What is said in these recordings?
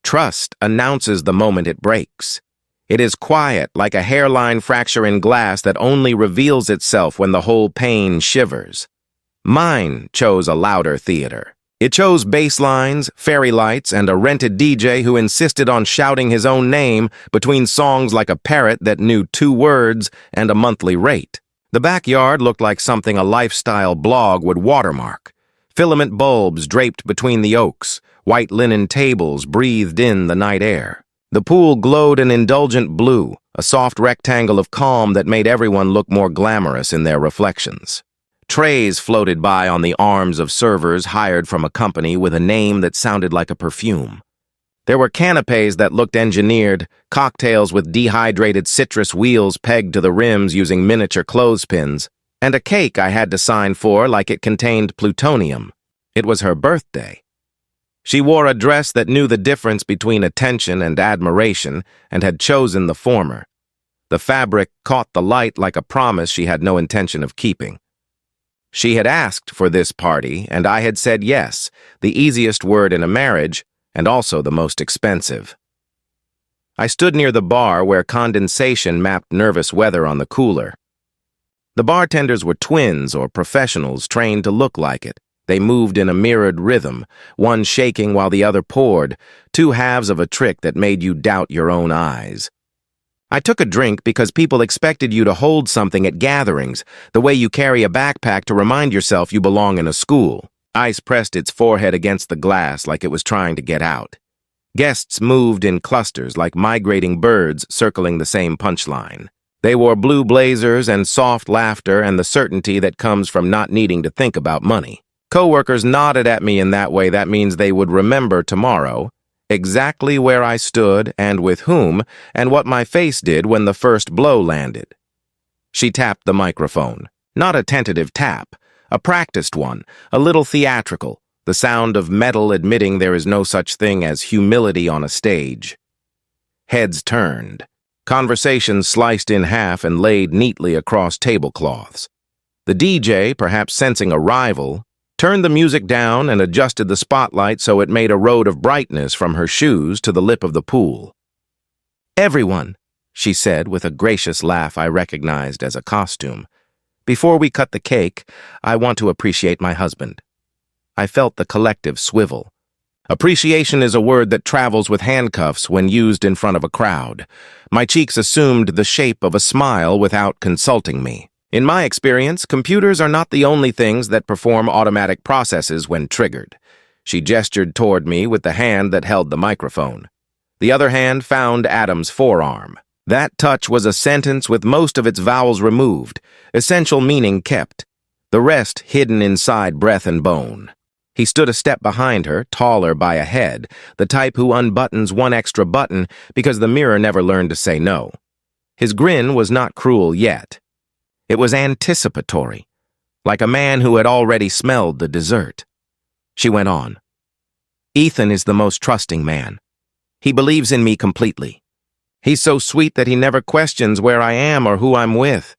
Trust announces the moment it breaks. It is quiet, like a hairline fracture in glass that only reveals itself when the whole pane shivers. Mine chose a louder theater. It chose bass lines, fairy lights, and a rented DJ who insisted on shouting his own name between songs like a parrot that knew 2 words and a monthly rate. The backyard looked like something a lifestyle blog would watermark. Filament bulbs draped between the oaks, white linen tables breathed in the night air. The pool glowed an indulgent blue, a soft rectangle of calm that made everyone look more glamorous in their reflections. Trays floated by on the arms of servers hired from a company with a name that sounded like a perfume. There were canapes that looked engineered, cocktails with dehydrated citrus wheels pegged to the rims using miniature clothespins, and a cake I had to sign for like it contained plutonium. It was her birthday. She wore a dress that knew the difference between attention and admiration and had chosen the former. The fabric caught the light like a promise she had no intention of keeping. She had asked for this party, and I had said yes, the easiest word in a marriage, and also the most expensive. I stood near the bar where condensation mapped nervous weather on the cooler. The bartenders were twins or professionals trained to look like it. They moved in a mirrored rhythm, one shaking while the other poured, 2 halves of a trick that made you doubt your own eyes. I took a drink because people expected you to hold something at gatherings, the way you carry a backpack to remind yourself you belong in a school. Ice pressed its forehead against the glass like it was trying to get out. Guests moved in clusters like migrating birds circling the same punchline. They wore blue blazers and soft laughter and the certainty that comes from not needing to think about money. Coworkers nodded at me in that way. That means they would remember tomorrow exactly where I stood and with whom and what my face did when the first blow landed. She tapped the microphone. Not a tentative tap, a practiced one, a little theatrical, the sound of metal admitting there is no such thing as humility on a stage. Heads turned. Conversations sliced in half and laid neatly across tablecloths. The DJ, perhaps sensing a rival, turned the music down and adjusted the spotlight so it made a road of brightness from her shoes to the lip of the pool. "Everyone," she said with a gracious laugh I recognized as a costume. "Before we cut the cake, I want to appreciate my husband." I felt the collective swivel. Appreciation is a word that travels with handcuffs when used in front of a crowd. My cheeks assumed the shape of a smile without consulting me. In my experience, computers are not the only things that perform automatic processes when triggered. She gestured toward me with the hand that held the microphone. The other hand found Adam's forearm. That touch was a sentence with most of its vowels removed, essential meaning kept, the rest hidden inside breath and bone. He stood a step behind her, taller by a head, the type who unbuttons 1 extra button because the mirror never learned to say no. His grin was not cruel yet. It was anticipatory, like a man who had already smelled the dessert. She went on. "Ethan is the most trusting man. He believes in me completely. He's so sweet that he never questions where I am or who I'm with."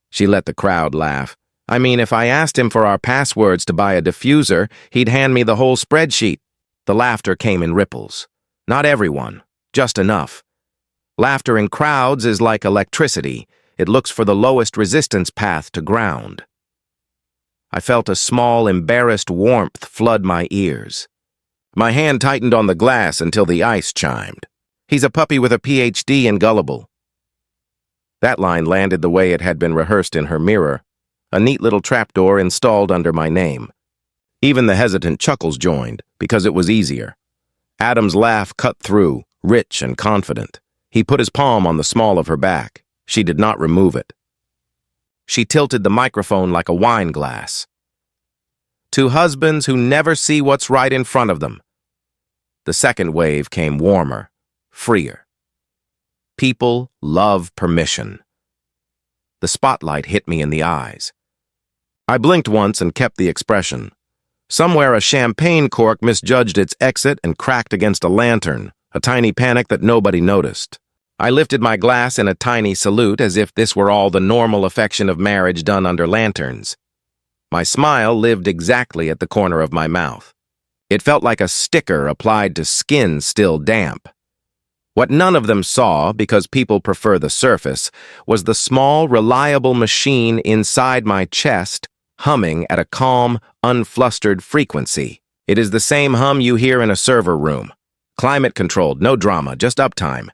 She let the crowd laugh. "I mean, if I asked him for our passwords to buy a diffuser, he'd hand me the whole spreadsheet." The laughter came in ripples. Not everyone, just enough. Laughter in crowds is like electricity. It looks for the lowest resistance path to ground. I felt a small, embarrassed warmth flood my ears. My hand tightened on the glass until the ice chimed. "He's a puppy with a PhD in Gullible." That line landed the way it had been rehearsed in her mirror, a neat little trapdoor installed under my name. Even the hesitant chuckles joined, because it was easier. Adam's laugh cut through, rich and confident. He put his palm on the small of her back. She did not remove it. She tilted the microphone like a wine glass. "To husbands who never see what's right in front of them." The second wave came warmer, freer. People love permission. The spotlight hit me in the eyes. I blinked once and kept the expression. Somewhere a champagne cork misjudged its exit and cracked against a lantern, a tiny panic that nobody noticed. I lifted my glass in a tiny salute as if this were all the normal affection of marriage done under lanterns. My smile lived exactly at the corner of my mouth. It felt like a sticker applied to skin still damp. What none of them saw, because people prefer the surface, was the small, reliable machine inside my chest humming at a calm, unflustered frequency. It is the same hum you hear in a server room. Climate-controlled, no drama, just uptime.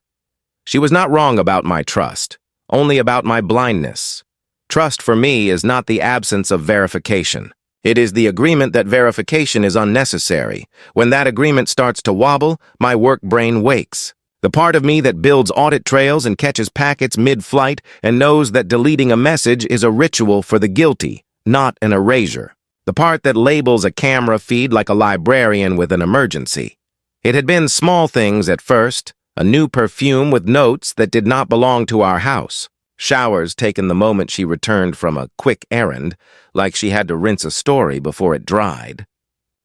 She was not wrong about my trust, only about my blindness. Trust for me is not the absence of verification. It is the agreement that verification is unnecessary. When that agreement starts to wobble, my work brain wakes. The part of me that builds audit trails and catches packets mid-flight and knows that deleting a message is a ritual for the guilty, not an erasure. The part that labels a camera feed like a librarian with an emergency. It had been small things at first, a new perfume with notes that did not belong to our house. Showers taken the moment she returned from a quick errand, like she had to rinse a story before it dried.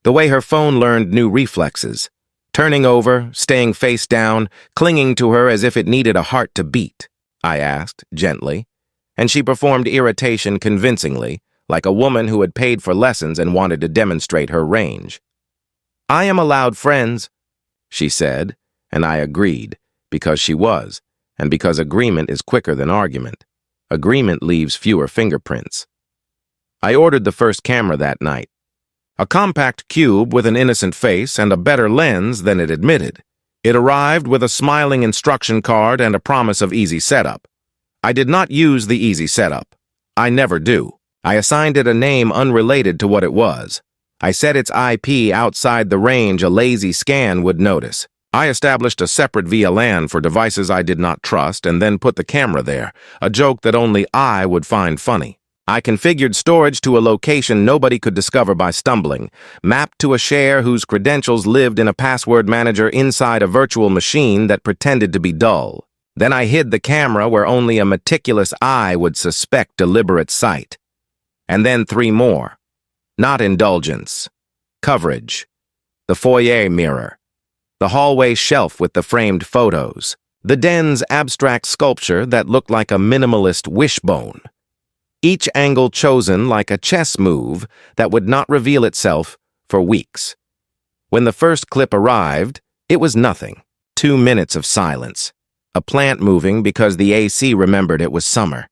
The way her phone learned new reflexes. Turning over, staying face down, clinging to her as if it needed a heart to beat, I asked, gently. And she performed irritation convincingly, like a woman who had paid for lessons and wanted to demonstrate her range. "I am allowed friends," she said, and I agreed, because she was, and because agreement is quicker than argument. Agreement leaves fewer fingerprints. I ordered the first camera that night. A compact cube with an innocent face and a better lens than it admitted. It arrived with a smiling instruction card and a promise of easy setup. I did not use the easy setup. I never do. I assigned it a name unrelated to what it was. I set its IP outside the range a lazy scan would notice. I established a separate VLAN for devices I did not trust and then put the camera there, a joke that only I would find funny. I configured storage to a location nobody could discover by stumbling, mapped to a share whose credentials lived in a password manager inside a virtual machine that pretended to be dull. Then I hid the camera where only a meticulous eye would suspect deliberate sight. And then 3 more. Not indulgence. Coverage. The foyer mirror. The hallway shelf with the framed photos. The den's abstract sculpture that looked like a minimalist wishbone. Each angle chosen like a chess move that would not reveal itself for weeks. When the first clip arrived, it was nothing. 2 minutes of silence. A plant moving because the AC remembered it was summer.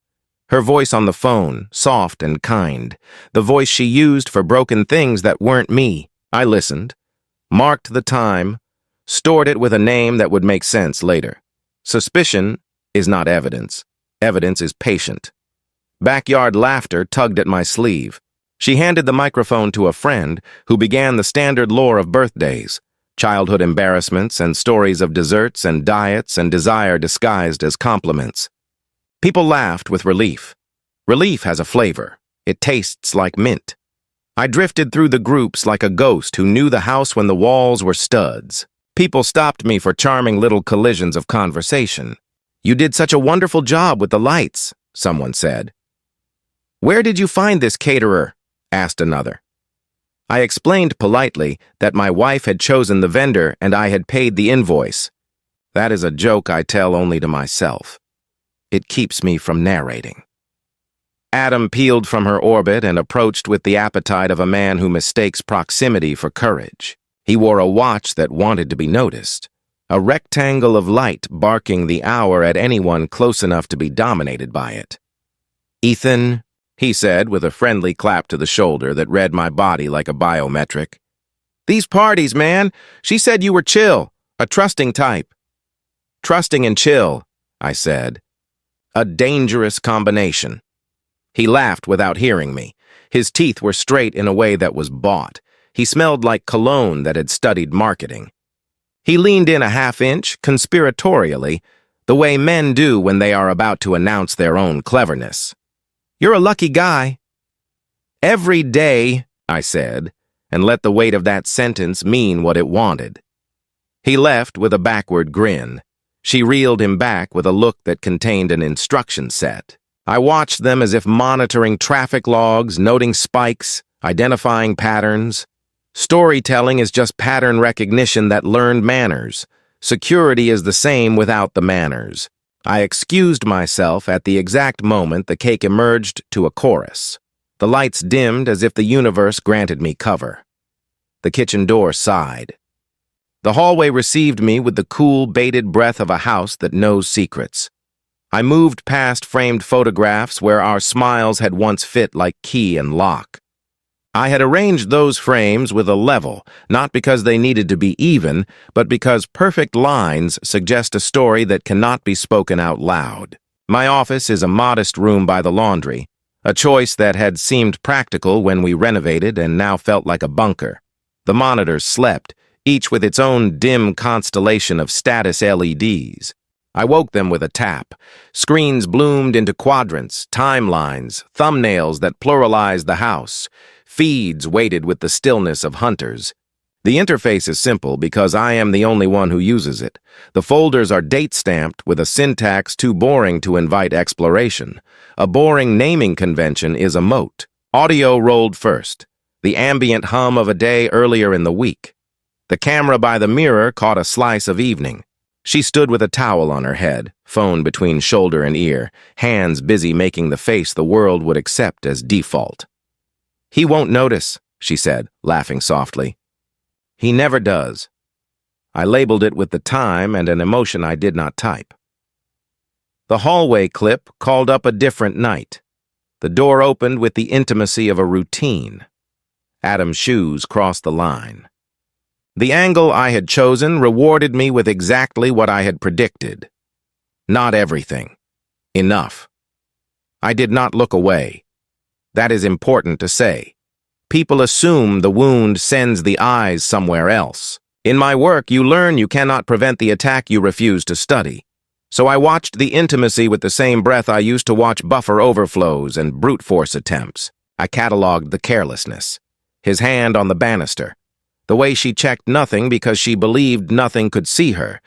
Her voice on the phone, soft and kind. The voice she used for broken things that weren't me. I listened, marked the time, stored it with a name that would make sense later. Suspicion is not evidence. Evidence is patient. Backyard laughter tugged at my sleeve. She handed the microphone to a friend who began the standard lore of birthdays, childhood embarrassments and stories of desserts and diets and desire disguised as compliments. People laughed with relief. Relief has a flavor. It tastes like mint. I drifted through the groups like a ghost who knew the house when the walls were studs. People stopped me for charming little collisions of conversation. "You did such a wonderful job with the lights," someone said. "Where did you find this caterer?" asked another. I explained politely that my wife had chosen the vendor and I had paid the invoice. That is a joke I tell only to myself. It keeps me from narrating. Adam peeled from her orbit and approached with the appetite of a man who mistakes proximity for courage. He wore a watch that wanted to be noticed, a rectangle of light barking the hour at anyone close enough to be dominated by it. "Ethan," he said with a friendly clap to the shoulder that read my body like a biometric. "These parties, man. She said you were chill, a trusting type." "Trusting and chill," I said. A dangerous combination. He laughed without hearing me. His teeth were straight in a way that was bought. He smelled like cologne that had studied marketing. He leaned in a half-inch, conspiratorially, the way men do when they are about to announce their own cleverness. "You're a lucky guy." "Every day," I said, and let the weight of that sentence mean what it wanted. He left with a backward grin. She reeled him back with a look that contained an instruction set. I watched them as if monitoring traffic logs, noting spikes, identifying patterns. Storytelling is just pattern recognition that learned manners. Security is the same without the manners. I excused myself at the exact moment the cake emerged to a chorus. The lights dimmed as if the universe granted me cover. The kitchen door sighed. The hallway received me with the cool, bated breath of a house that knows secrets. I moved past framed photographs where our smiles had once fit like key and lock. I had arranged those frames with a level, not because they needed to be even, but because perfect lines suggest a story that cannot be spoken out loud. My office is a modest room by the laundry, a choice that had seemed practical when we renovated and now felt like a bunker. The monitors slept, each with its own dim constellation of status LEDs. I woke them with a tap. Screens bloomed into quadrants, timelines, thumbnails that pluralized the house. Feeds waited with the stillness of hunters. The interface is simple because I am the only one who uses it. The folders are date-stamped with a syntax too boring to invite exploration. A boring naming convention is a moat. Audio rolled first, the ambient hum of a day earlier in the week. The camera by the mirror caught a slice of evening. She stood with a towel on her head, phone between shoulder and ear, hands busy making the face the world would accept as default. "He won't notice," she said, laughing softly. "He never does." I labeled it with the time and an emotion I did not type. The hallway clip called up a different night. The door opened with the intimacy of a routine. Adam's shoes crossed the line. The angle I had chosen rewarded me with exactly what I had predicted. Not everything. Enough. I did not look away. That is important to say. People assume the wound sends the eyes somewhere else. In my work, you learn you cannot prevent the attack you refuse to study. So I watched the intimacy with the same breath I used to watch buffer overflows and brute force attempts. I cataloged the carelessness. His hand on the banister. The way she checked nothing because she believed nothing could see her.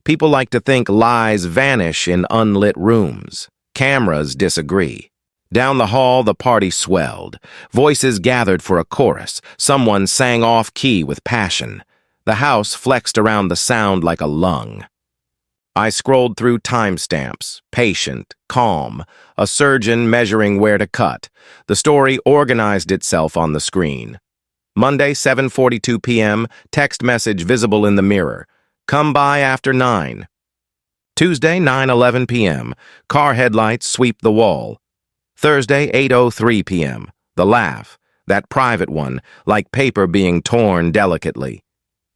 People like to think lies vanish in unlit rooms. Cameras disagree. Down the hall, the party swelled. Voices gathered for a chorus. Someone sang off-key with passion. The house flexed around the sound like a lung. I scrolled through timestamps, patient, calm, a surgeon measuring where to cut. The story organized itself on the screen. Monday, 7:42 p.m., text message visible in the mirror. Come by after 9. Tuesday, 9:11 p.m., car headlights sweep the wall. Thursday, 8:03 p.m., the laugh, that private one, like paper being torn delicately.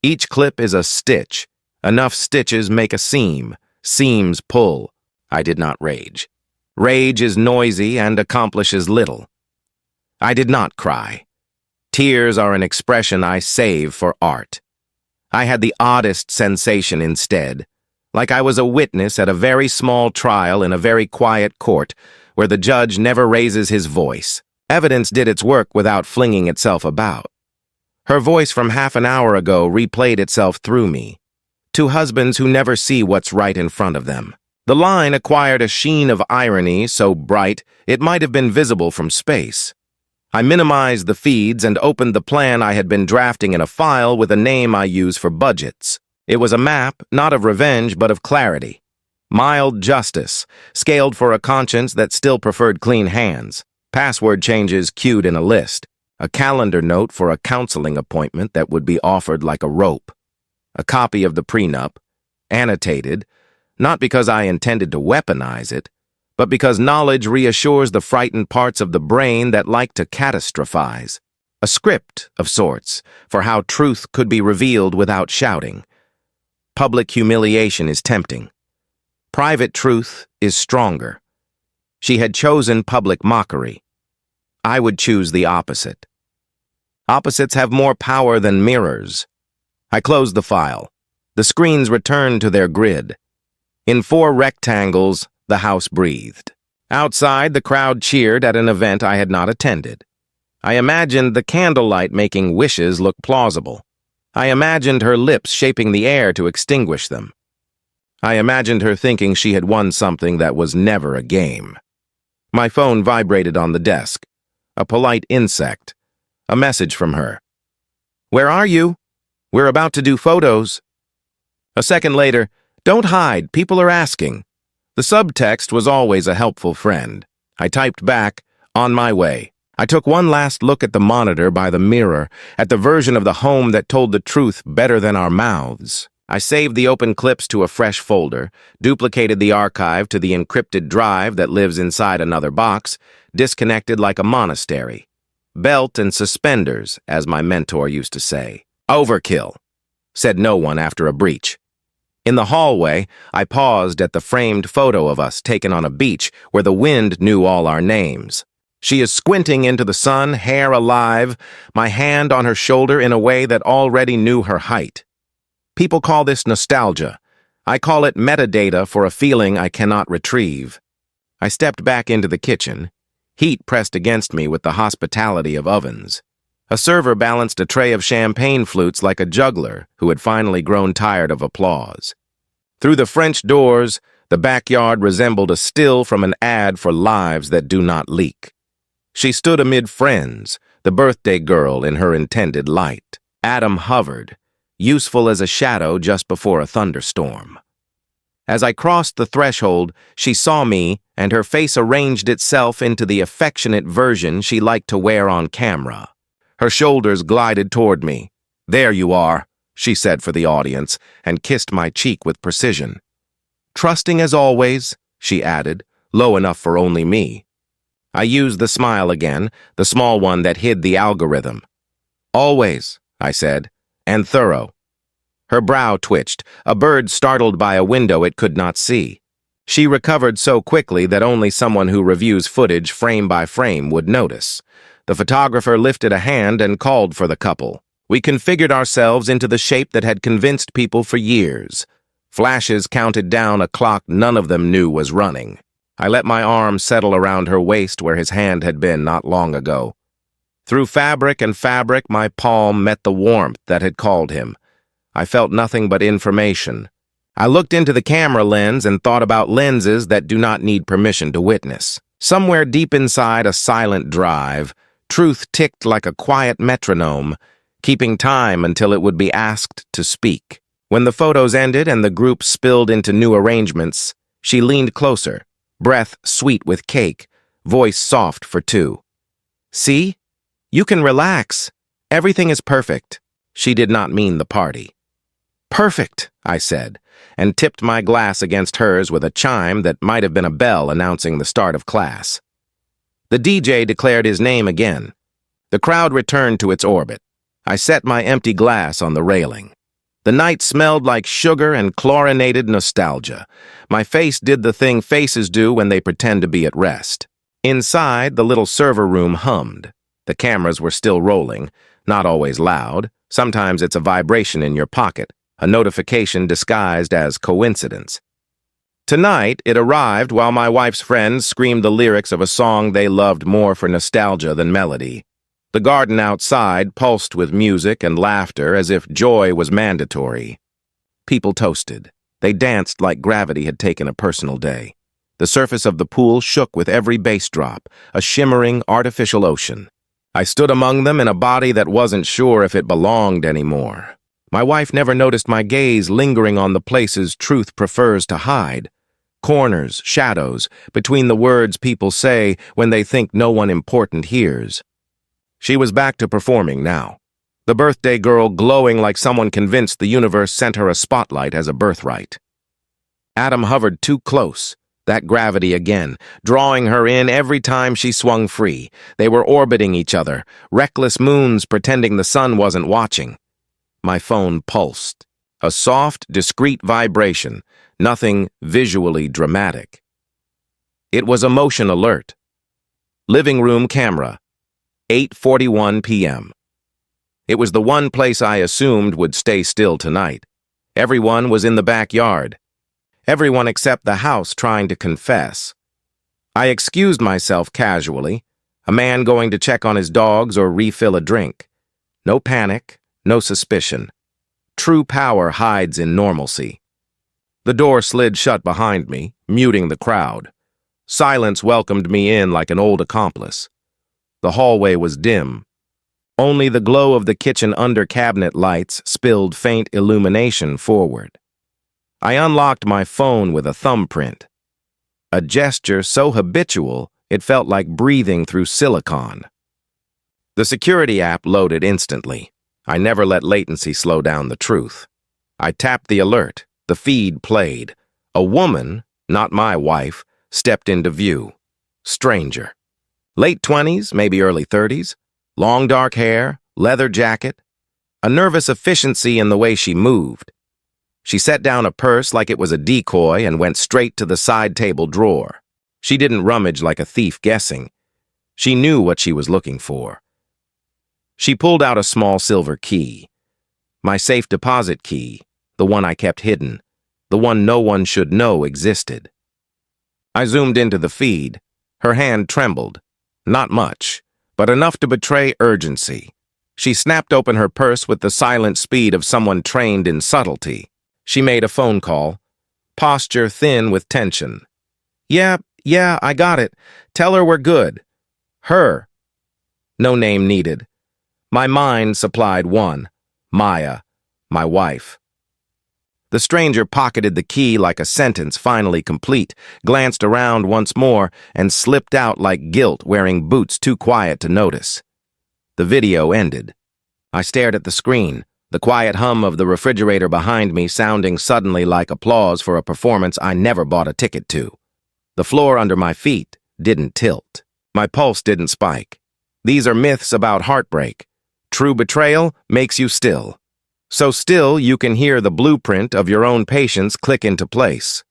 Each clip is a stitch. Enough stitches make a seam. Seams pull. I did not rage. Rage is noisy and accomplishes little. I did not cry. Tears are an expression I save for art. I had the oddest sensation instead, like I was a witness at a very small trial in a very quiet court where the judge never raises his voice. Evidence did its work without flinging itself about. Her voice from half an hour ago replayed itself through me. Two husbands who never see what's right in front of them. The line acquired a sheen of irony so bright it might have been visible from space. I minimized the feeds and opened the plan I had been drafting in a file with a name I use for budgets. It was a map, not of revenge, but of clarity. Mild justice, scaled for a conscience that still preferred clean hands. Password changes queued in a list. A calendar note for a counseling appointment that would be offered like a rope. A copy of the prenup, annotated, not because I intended to weaponize it, but because knowledge reassures the frightened parts of the brain that like to catastrophize. A script of sorts for how truth could be revealed without shouting. Public humiliation is tempting. Private truth is stronger. She had chosen public mockery. I would choose the opposite. Opposites have more power than mirrors. I closed the file. The screens returned to their grid. In 4 rectangles, the house breathed. Outside, the crowd cheered at an event I had not attended. I imagined the candlelight making wishes look plausible. I imagined her lips shaping the air to extinguish them. I imagined her thinking she had won something that was never a game. My phone vibrated on the desk. A polite insect. A message from her. "Where are you? We're about to do photos." A second later, "Don't hide, people are asking." The subtext was always a helpful friend. I typed back, "On my way." I took one last look at the monitor by the mirror, at the version of the home that told the truth better than our mouths. I saved the open clips to a fresh folder, duplicated the archive to the encrypted drive that lives inside another box, disconnected like a monastery. Belt and suspenders, as my mentor used to say. Overkill, said no one after a breach. In the hallway, I paused at the framed photo of us taken on a beach where the wind knew all our names. She is squinting into the sun, hair alive, my hand on her shoulder in a way that already knew her height. People call this nostalgia. I call it metadata for a feeling I cannot retrieve. I stepped back into the kitchen, heat pressed against me with the hospitality of ovens. A server balanced a tray of champagne flutes like a juggler who had finally grown tired of applause. Through the French doors, the backyard resembled a still from an ad for lives that do not leak. She stood amid friends, the birthday girl in her intended light. Adam hovered, useful as a shadow just before a thunderstorm. As I crossed the threshold, she saw me, and her face arranged itself into the affectionate version she liked to wear on camera. Her shoulders glided toward me. "There you are," she said for the audience, and kissed my cheek with precision. "Trusting as always," she added, low enough for only me. I used the smile again, the small one that hid the algorithm. "Always," I said, "and thorough." Her brow twitched, a bird startled by a window it could not see. She recovered so quickly that only someone who reviews footage frame by frame would notice. The photographer lifted a hand and called for the couple. We configured ourselves into the shape that had convinced people for years. Flashes counted down a clock none of them knew was running. I let my arm settle around her waist where his hand had been not long ago. Through fabric and fabric, my palm met the warmth that had called him. I felt nothing but information. I looked into the camera lens and thought about lenses that do not need permission to witness. Somewhere deep inside a silent drive, truth ticked like a quiet metronome, keeping time until it would be asked to speak. When the photos ended and the group spilled into new arrangements, she leaned closer, breath sweet with cake, voice soft for two. "See? You can relax. Everything is perfect." She did not mean the party. "Perfect," I said, and tipped my glass against hers with a chime that might have been a bell announcing the start of class. The DJ declared his name again. The crowd returned to its orbit. I set my empty glass on the railing. The night smelled like sugar and chlorinated nostalgia. My face did the thing faces do when they pretend to be at rest. Inside, the little server room hummed. The cameras were still rolling, not always loud. Sometimes it's a vibration in your pocket, a notification disguised as coincidence. Tonight, it arrived while my wife's friends screamed the lyrics of a song they loved more for nostalgia than melody. The garden outside pulsed with music and laughter as if joy was mandatory. People toasted. They danced like gravity had taken a personal day. The surface of the pool shook with every bass drop, a shimmering, artificial ocean. I stood among them in a body that wasn't sure if it belonged anymore. My wife never noticed my gaze lingering on the places truth prefers to hide. Corners, shadows, between the words people say when they think no one important hears. She was back to performing now. The birthday girl glowing like someone convinced the universe sent her a spotlight as a birthright. Adam hovered too close, that gravity again, drawing her in every time she swung free. They were orbiting each other, reckless moons pretending the sun wasn't watching. My phone pulsed. A soft, discreet vibration, nothing visually dramatic. It was a motion alert. Living room camera. 8:41 p.m. It was the one place I assumed would stay still tonight. Everyone was in the backyard. Everyone except the house trying to confess. I excused myself casually, a man going to check on his dogs or refill a drink. No panic, no suspicion. True power hides in normalcy. The door slid shut behind me, muting the crowd. Silence welcomed me in like an old accomplice. The hallway was dim. Only the glow of the kitchen under-cabinet lights spilled faint illumination forward. I unlocked my phone with a thumbprint. A gesture so habitual, it felt like breathing through silicon. The security app loaded instantly. I never let latency slow down the truth. I tapped the alert. The feed played. A woman, not my wife, stepped into view. Stranger. Late 20s, maybe early 30s. Long dark hair, leather jacket. A nervous efficiency in the way she moved. She set down a purse like it was a decoy and went straight to the side table drawer. She didn't rummage like a thief guessing. She knew what she was looking for. She pulled out a small silver key. My safe deposit key, the one I kept hidden, the one no one should know existed. I zoomed into the feed. Her hand trembled. Not much, but enough to betray urgency. She snapped open her purse with the silent speed of someone trained in subtlety. She made a phone call, posture thin with tension. Yeah, I got it. Tell her we're good. Her. No name needed. My mind supplied one. Maya, my wife. The stranger pocketed the key like a sentence finally complete, glanced around once more, and slipped out like guilt wearing boots too quiet to notice. The video ended. I stared at the screen, the quiet hum of the refrigerator behind me sounding suddenly like applause for a performance I never bought a ticket to. The floor under my feet didn't tilt. My pulse didn't spike. These are myths about heartbreak. True betrayal makes you still. So still you can hear the blueprint of your own patience click into place.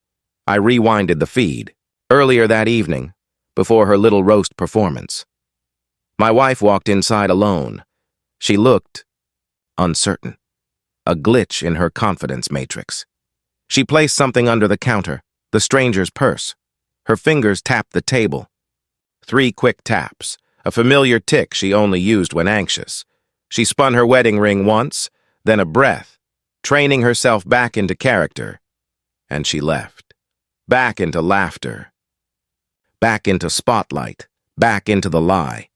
I rewinded the feed. Earlier that evening, before her little roast performance. My wife walked inside alone. She looked uncertain. A glitch in her confidence matrix. She placed something under the counter, the stranger's purse. Her fingers tapped the table. 3 quick taps, a familiar tick she only used when anxious. She spun her wedding ring once, then a breath, training herself back into character. And she left. Back into laughter. Back into spotlight. Back into the lie.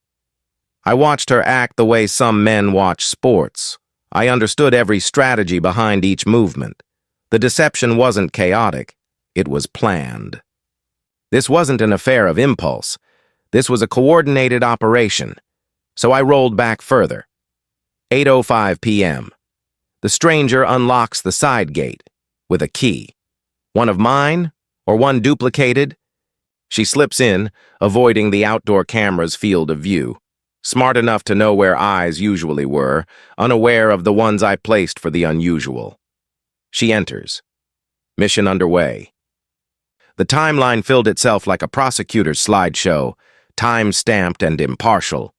I watched her act the way some men watch sports. I understood every strategy behind each movement. The deception wasn't chaotic. It was planned. This wasn't an affair of impulse. This was a coordinated operation. So I rolled back further. 8:05 p.m. The stranger unlocks the side gate with a key. One of mine or one duplicated? She slips in, avoiding the outdoor camera's field of view. Smart enough to know where eyes usually were, unaware of the ones I placed for the unusual. She enters. Mission underway. The timeline filled itself like a prosecutor's slideshow, time-stamped and impartial.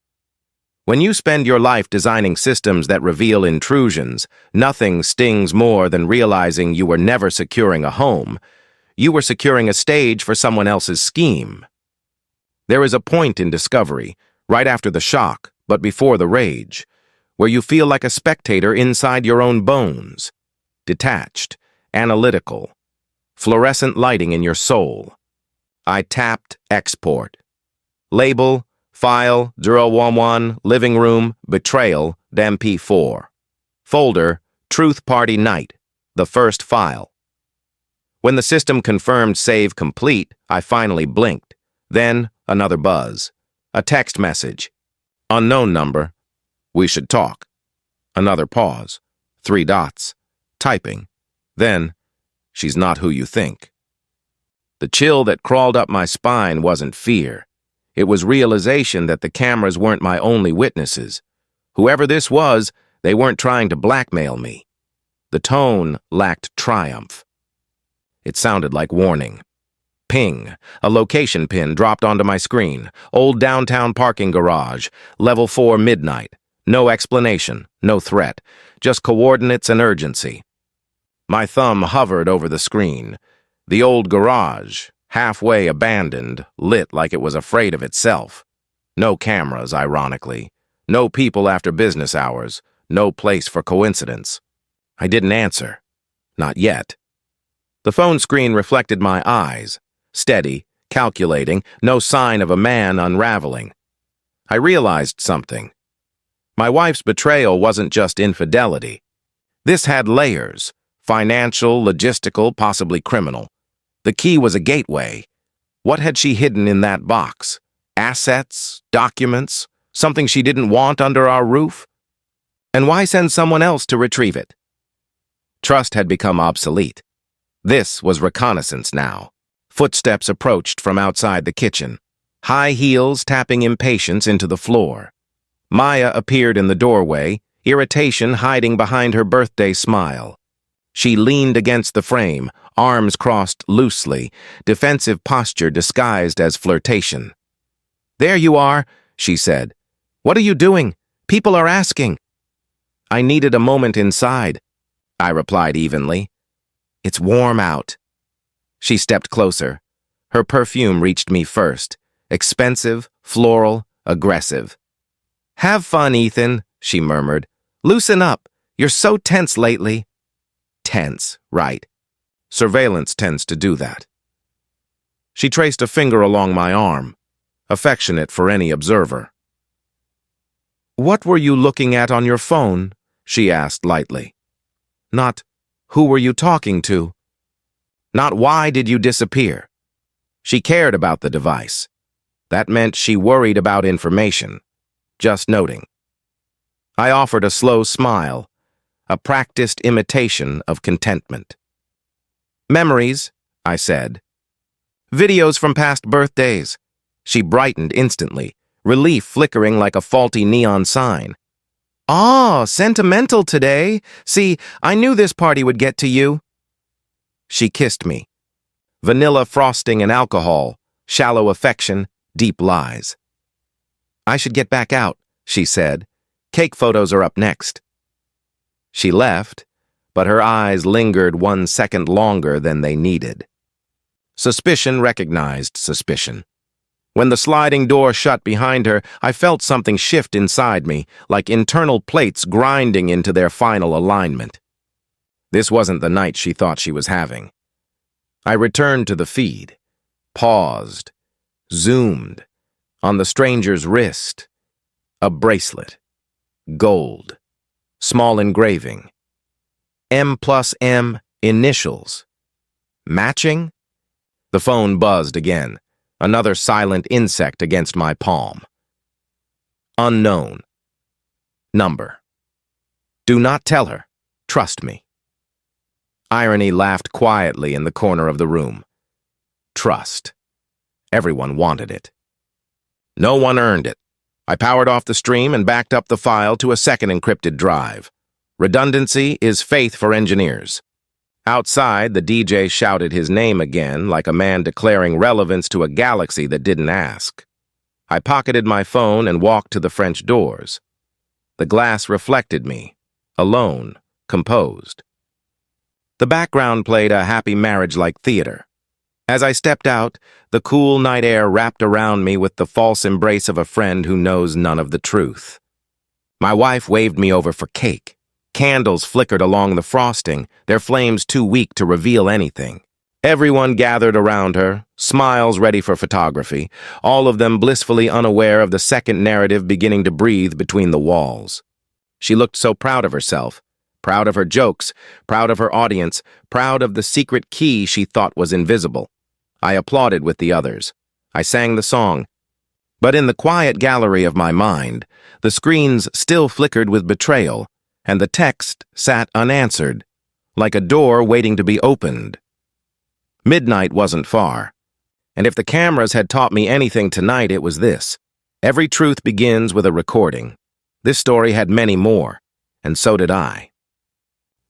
When you spend your life designing systems that reveal intrusions, nothing stings more than realizing you were never securing a home. You were securing a stage for someone else's scheme. There is a point in discovery, right after the shock, but before the rage, where you feel like a spectator inside your own bones. Detached, analytical, fluorescent lighting in your soul. I tapped export. Label, file, 011, living room, betrayal, MP4. Folder, Truth Party Night, the first file. When the system confirmed save complete, I finally blinked. Then, another buzz. A text message. Unknown number. We should talk. Another pause. 3 dots. Typing. Then, she's not who you think. The chill that crawled up my spine wasn't fear. It was realization that the cameras weren't my only witnesses. Whoever this was, they weren't trying to blackmail me. The tone lacked triumph. It sounded like warning. Ping. A location pin dropped onto my screen. Old downtown parking garage. Level 4 midnight. No explanation. No threat. Just coordinates and urgency. My thumb hovered over the screen. The old garage, halfway abandoned, lit like it was afraid of itself. No cameras, ironically. No people after business hours. No place for coincidence. I didn't answer. Not yet. The phone screen reflected my eyes. Steady, calculating, no sign of a man unraveling. I realized something. My wife's betrayal wasn't just infidelity. This had layers. Financial, logistical, possibly criminal. The key was a gateway. What had she hidden in that box? Assets? Documents? Something she didn't want under our roof? And why send someone else to retrieve it? Trust had become obsolete. This was reconnaissance now. Footsteps approached from outside the kitchen, high heels tapping impatience into the floor. Maya appeared in the doorway, irritation hiding behind her birthday smile. She leaned against the frame, arms crossed loosely, defensive posture disguised as flirtation. "There you are," she said. "What are you doing? People are asking." "I needed a moment inside," I replied evenly. "It's warm out." She stepped closer. Her perfume reached me first. Expensive, floral, aggressive. "Have fun, Ethan," she murmured. "Loosen up. You're so tense lately." Tense, right. Surveillance tends to do that. She traced a finger along my arm, affectionate for any observer. "What were you looking at on your phone?" she asked lightly. Not, "Who were you talking to?" Not, "Why did you disappear?" She cared about the device. That meant she worried about information. Just noting. I offered a slow smile, a practiced imitation of contentment. "Memories," I said. "Videos from past birthdays." She brightened instantly, relief flickering like a faulty neon sign. "Ah, sentimental today. See, I knew this party would get to you." She kissed me. Vanilla frosting and alcohol, shallow affection, deep lies. "I should get back out," she said. "Cake photos are up next." She left, but her eyes lingered 1 second longer than they needed. Suspicion recognized suspicion. When the sliding door shut behind her, I felt something shift inside me, like internal plates grinding into their final alignment. This wasn't the night she thought she was having. I returned to the feed, paused, zoomed, on the stranger's wrist. A bracelet. Gold. Small engraving. M+M initials. Matching? The phone buzzed again, another silent insect against my palm. Unknown. Number. "Do not tell her. Trust me." Irony laughed quietly in the corner of the room. Trust. Everyone wanted it. No one earned it. I powered off the stream and backed up the file to a second encrypted drive. Redundancy is faith for engineers. Outside, the DJ shouted his name again, like a man declaring relevance to a galaxy that didn't ask. I pocketed my phone and walked to the French doors. The glass reflected me, alone, composed. The background played a happy marriage-like theater. As I stepped out, the cool night air wrapped around me with the false embrace of a friend who knows none of the truth. My wife waved me over for cake. Candles flickered along the frosting, their flames too weak to reveal anything. Everyone gathered around her, smiles ready for photography, all of them blissfully unaware of the second narrative beginning to breathe between the walls. She looked so proud of herself, proud of her jokes, proud of her audience, proud of the secret key she thought was invisible. I applauded with the others. I sang the song. But in the quiet gallery of my mind, the screens still flickered with betrayal, and the text sat unanswered, like a door waiting to be opened. Midnight wasn't far, and if the cameras had taught me anything tonight, it was this. Every truth begins with a recording. This story had many more, and so did I.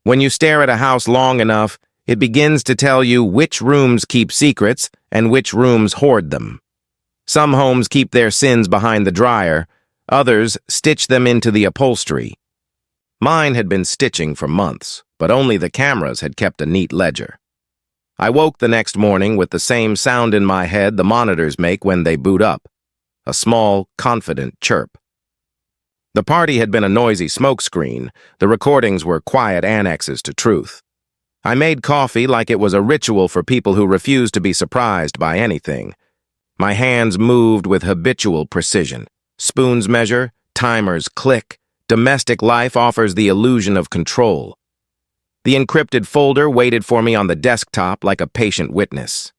When you stare at a house long enough, it begins to tell you which rooms keep secrets and which rooms hoard them. Some homes keep their sins behind the dryer, others stitch them into the upholstery. Mine had been stitching for months, but only the cameras had kept a neat ledger. I woke the next morning with the same sound in my head the monitors make when they boot up, a small, confident chirp. The party had been a noisy smokescreen. The recordings were quiet annexes to truth. I made coffee like it was a ritual for people who refused to be surprised by anything. My hands moved with habitual precision. Spoons measure, timers click. Domestic life offers the illusion of control. The encrypted folder waited for me on the desktop like a patient witness.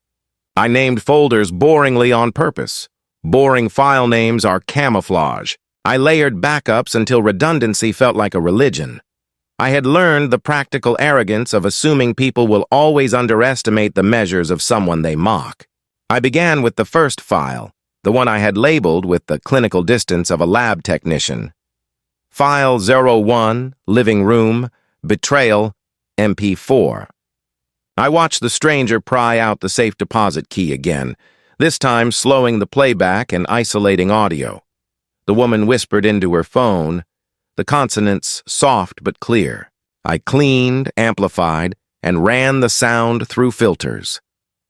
I named folders boringly on purpose. Boring file names are camouflage. I layered backups until redundancy felt like a religion. I had learned the practical arrogance of assuming people will always underestimate the measures of someone they mock. I began with the first file, the one I had labeled with the clinical distance of a lab technician. File 01, living room, betrayal, MP4. I watched the stranger pry out the safe deposit key again, this time slowing the playback and isolating audio. The woman whispered into her phone, the consonants soft but clear. I cleaned, amplified, and ran the sound through filters.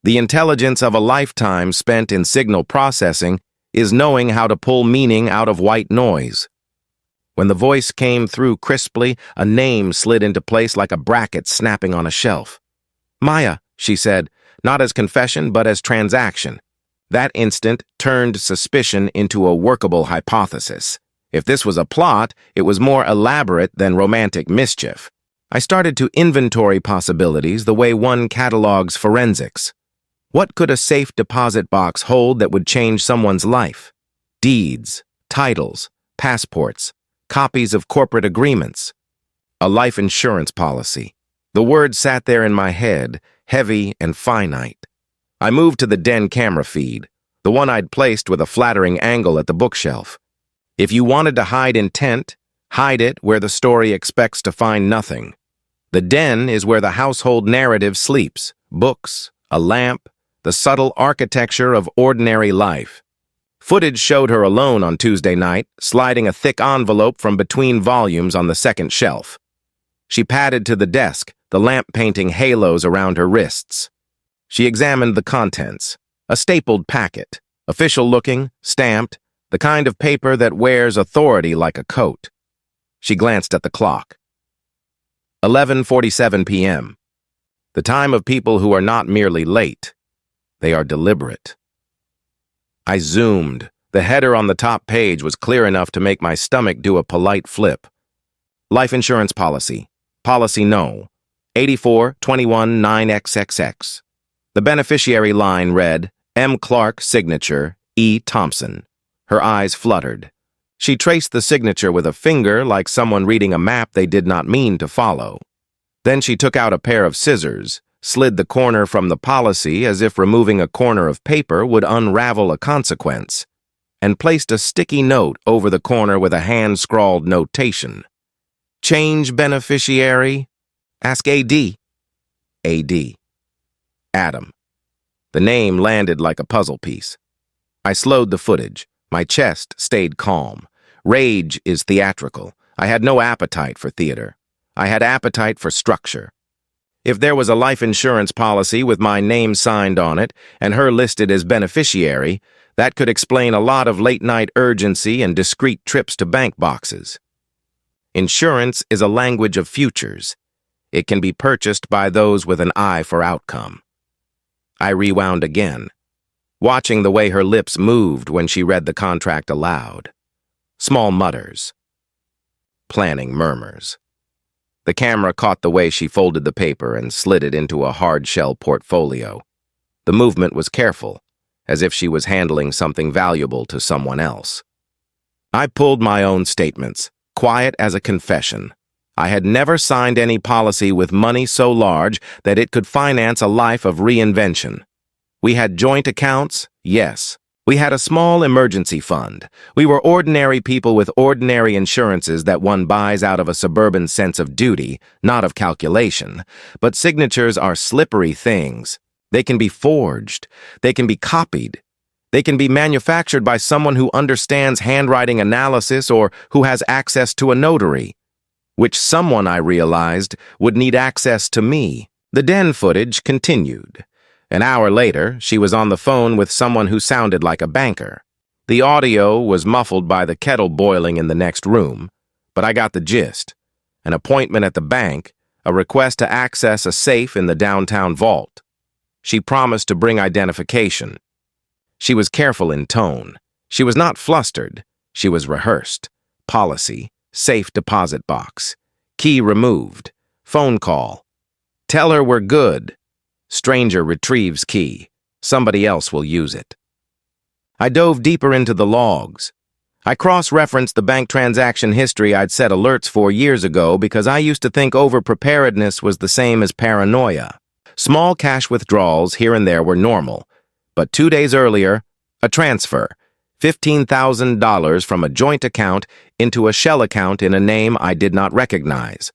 The intelligence of a lifetime spent in signal processing is knowing how to pull meaning out of white noise. When the voice came through crisply, a name slid into place like a bracket snapping on a shelf. Maya, she said, not as confession but as transaction. That instant turned suspicion into a workable hypothesis. If this was a plot, it was more elaborate than romantic mischief. I started to inventory possibilities the way one catalogs forensics. What could a safe deposit box hold that would change someone's life? Deeds, titles, passports, copies of corporate agreements. A life insurance policy. The word sat there in my head, heavy and finite. I moved to the den camera feed, the one I'd placed with a flattering angle at the bookshelf. If you wanted to hide intent, hide it where the story expects to find nothing. The den is where the household narrative sleeps, books, a lamp, the subtle architecture of ordinary life. Footage showed her alone on Tuesday night, sliding a thick envelope from between volumes on the second shelf. She padded to the desk, the lamp painting halos around her wrists. She examined the contents. A stapled packet, official-looking, stamped, the kind of paper that wears authority like a coat. She glanced at the clock. 11:47 p.m. The time of people who are not merely late. They are deliberate. I zoomed. The header on the top page was clear enough to make my stomach do a polite flip. Life insurance policy. Policy no. 84-21-9XXX. The beneficiary line read, M. Clark, signature, E. Thompson. Her eyes fluttered. She traced the signature with a finger like someone reading a map they did not mean to follow. Then she took out a pair of scissors, slid the corner from the policy as if removing a corner of paper would unravel a consequence, and placed a sticky note over the corner with a hand-scrawled notation. Change beneficiary? Ask AD. AD. Adam. The name landed like a puzzle piece. I slowed the footage. My chest stayed calm. Rage is theatrical. I had no appetite for theater. I had appetite for structure. If there was a life insurance policy with my name signed on it and her listed as beneficiary, that could explain a lot of late-night urgency and discreet trips to bank boxes. Insurance is a language of futures. It can be purchased by those with an eye for outcome. I rewound again, watching the way her lips moved when she read the contract aloud. Small mutters. Planning murmurs. The camera caught the way she folded the paper and slid it into a hard-shell portfolio. The movement was careful, as if she was handling something valuable to someone else. I pulled my own statements, quiet as a confession. I had never signed any policy with money so large that it could finance a life of reinvention. We had joint accounts, yes. We had a small emergency fund. We were ordinary people with ordinary insurances that one buys out of a suburban sense of duty, not of calculation. But signatures are slippery things. They can be forged. They can be copied. They can be manufactured by someone who understands handwriting analysis or who has access to a notary. Which someone, I realized, would need access to me. The den footage continued. An hour later, she was on the phone with someone who sounded like a banker. The audio was muffled by the kettle boiling in the next room, but I got the gist. An appointment at the bank, a request to access a safe in the downtown vault. She promised to bring identification. She was careful in tone. She was not flustered. She was rehearsed. Policy, safe deposit box. Key removed. Phone call. Tell her we're good. Stranger retrieves key. Somebody else will use it. I dove deeper into the logs. I cross-referenced the bank transaction history I'd set alerts for years ago because I used to think over-preparedness was the same as paranoia. Small cash withdrawals here and there were normal, but 2 days earlier, a transfer, $15,000 from a joint account into a shell account in a name I did not recognize.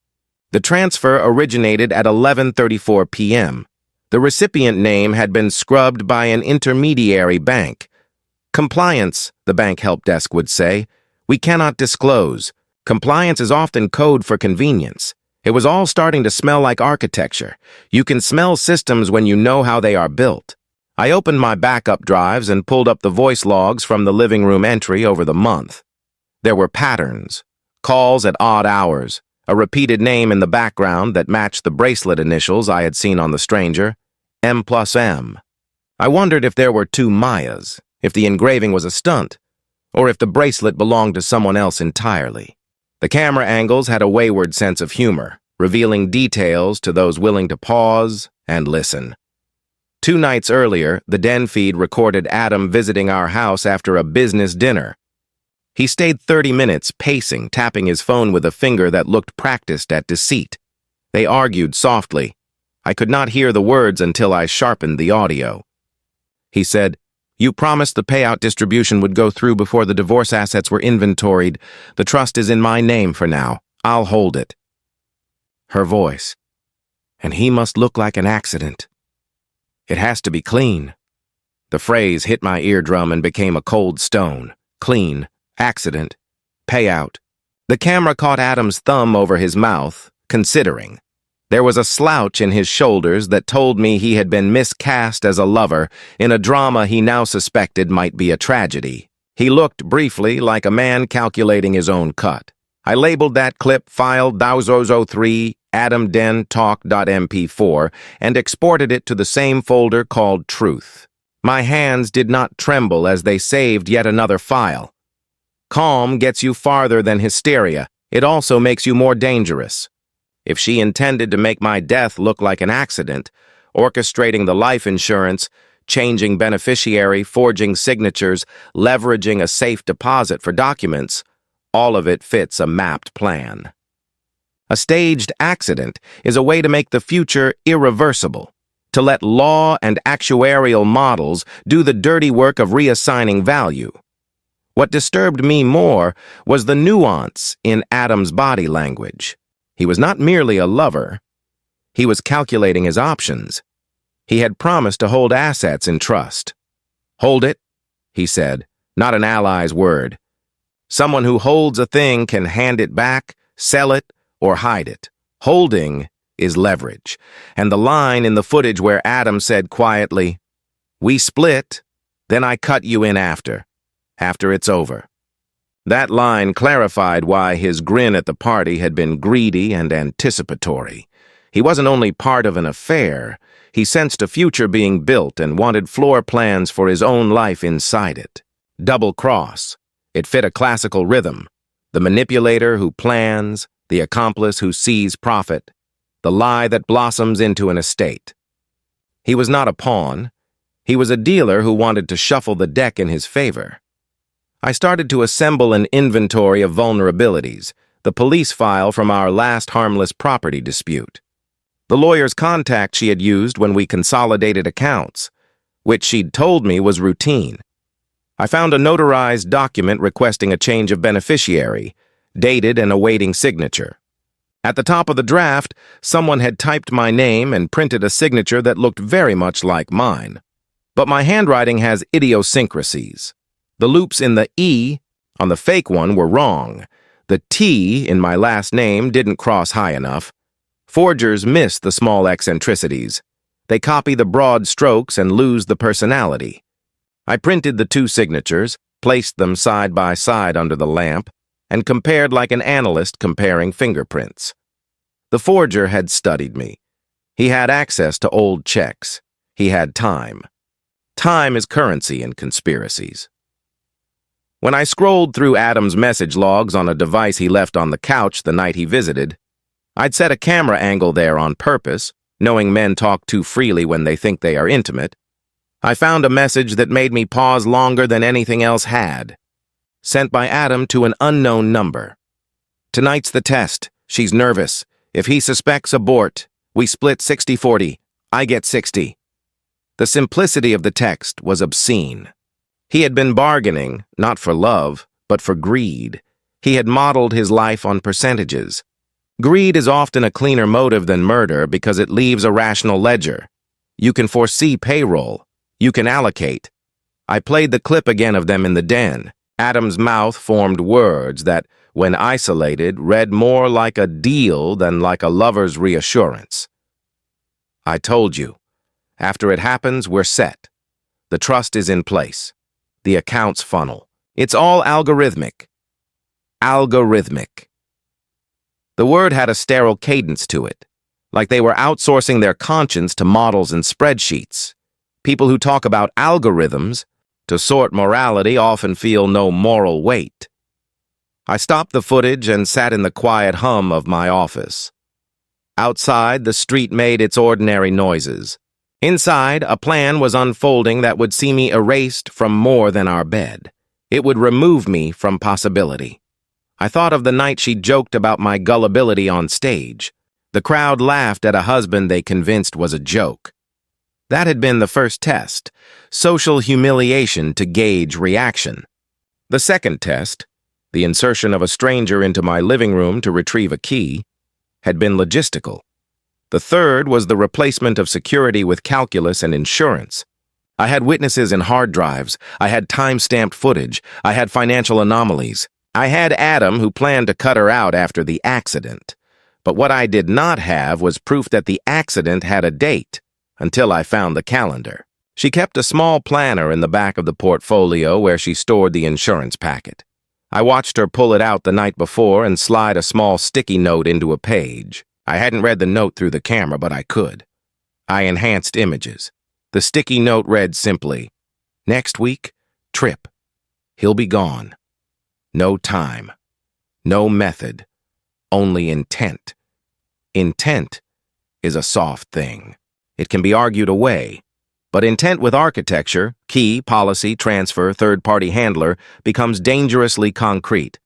The transfer originated at 11:34 p.m. The recipient name had been scrubbed by an intermediary bank. Compliance, the bank help desk would say. We cannot disclose. Compliance is often code for convenience. It was all starting to smell like architecture. You can smell systems when you know how they are built. I opened my backup drives and pulled up the voice logs from the living room entry over the month. There were patterns, calls at odd hours, a repeated name in the background that matched the bracelet initials I had seen on the stranger, M+M. I wondered if there were two Mayas, if the engraving was a stunt, or if the bracelet belonged to someone else entirely. The camera angles had a wayward sense of humor, revealing details to those willing to pause and listen. 2 nights earlier, the den feed recorded Adam visiting our house after a business dinner. He stayed 30 minutes pacing, tapping his phone with a finger that looked practiced at deceit. They argued softly. I could not hear the words until I sharpened the audio. He said, "You promised the payout distribution would go through before the divorce assets were inventoried. The trust is in my name for now. I'll hold it." Her voice. "And he must look like an accident. It has to be clean." The phrase hit my eardrum and became a cold stone. Clean, accident, payout. The camera caught Adam's thumb over his mouth, considering. There was a slouch in his shoulders that told me he had been miscast as a lover in a drama he now suspected might be a tragedy. He looked briefly like a man calculating his own cut. I labeled that clip file 003 adamdentalk.mp4 and exported it to the same folder called Truth. My hands did not tremble as they saved yet another file. Calm gets you farther than hysteria. It also makes you more dangerous. If she intended to make my death look like an accident, orchestrating the life insurance, changing beneficiary, forging signatures, leveraging a safe deposit for documents, all of it fits a mapped plan. A staged accident is a way to make the future irreversible, to let law and actuarial models do the dirty work of reassigning value. What disturbed me more was the nuance in Adam's body language. He was not merely a lover. He was calculating his options. He had promised to hold assets in trust. "Hold it," he said, not an ally's word. Someone who holds a thing can hand it back, sell it, or hide it. Holding is leverage. And the line in the footage where Adam said quietly, "We split, then I cut you in after it's over." That line clarified why his grin at the party had been greedy and anticipatory. He wasn't only part of an affair, he sensed a future being built and wanted floor plans for his own life inside it. Double cross. It fit a classical rhythm. The manipulator who plans, the accomplice who sees profit, the lie that blossoms into an estate. He was not a pawn. He was a dealer who wanted to shuffle the deck in his favor. I started to assemble an inventory of vulnerabilities, the police file from our last harmless property dispute, the lawyer's contact she had used when we consolidated accounts, which she'd told me was routine. I found a notarized document requesting a change of beneficiary, dated and awaiting signature. At the top of the draft, someone had typed my name and printed a signature that looked very much like mine. But my handwriting has idiosyncrasies. The loops in the E on the fake one were wrong. The T in my last name didn't cross high enough. Forgers miss the small eccentricities. They copy the broad strokes and lose the personality. I printed the 2 signatures, placed them side by side under the lamp, and compared like an analyst comparing fingerprints. The forger had studied me. He had access to old checks. He had time. Time is currency in conspiracies. When I scrolled through Adam's message logs on a device he left on the couch the night he visited, I'd set a camera angle there on purpose, knowing men talk too freely when they think they are intimate. I found a message that made me pause longer than anything else had. sent by Adam to an unknown number. Tonight's the test. She's nervous. If he suspects abort, we split 60-40. I get 60. The simplicity of the text was obscene. He had been bargaining, not for love, but for greed. He had modeled his life on percentages. Greed is often a cleaner motive than murder because it leaves a rational ledger. You can foresee payroll. You can allocate. I played the clip again of them in the den. Adam's mouth formed words that, when isolated, read more like a deal than like a lover's reassurance. I told you. After it happens, we're set. The trust is in place. The accounts funnel. It's all algorithmic. Algorithmic. The word had a sterile cadence to it, like they were outsourcing their conscience to models and spreadsheets. People who talk about algorithms to sort morality often feel no moral weight. I stopped the footage and sat in the quiet hum of my office. Outside, the street made its ordinary noises. Inside, a plan was unfolding that would see me erased from more than our bed. It would remove me from possibility. I thought of the night she joked about my gullibility on stage. The crowd laughed at a husband they convinced was a joke. That had been the first test, social humiliation to gauge reaction. The second test, the insertion of a stranger into my living room to retrieve a key, had been logistical. The third was the replacement of security with calculus and insurance. I had witnesses and hard drives. I had time-stamped footage. I had financial anomalies. I had Adam, who planned to cut her out after the accident. But what I did not have was proof that the accident had a date, until I found the calendar. She kept a small planner in the back of the portfolio where she stored the insurance packet. I watched her pull it out the night before and slide a small sticky note into a page. I hadn't read the note through the camera, but I could. I enhanced images. The sticky note read simply, "Next week, trip. He'll be gone. No time. No method. Only intent. Intent is a soft thing. It can be argued away. But intent with architecture, key, policy, transfer, third-party handler, becomes dangerously concrete.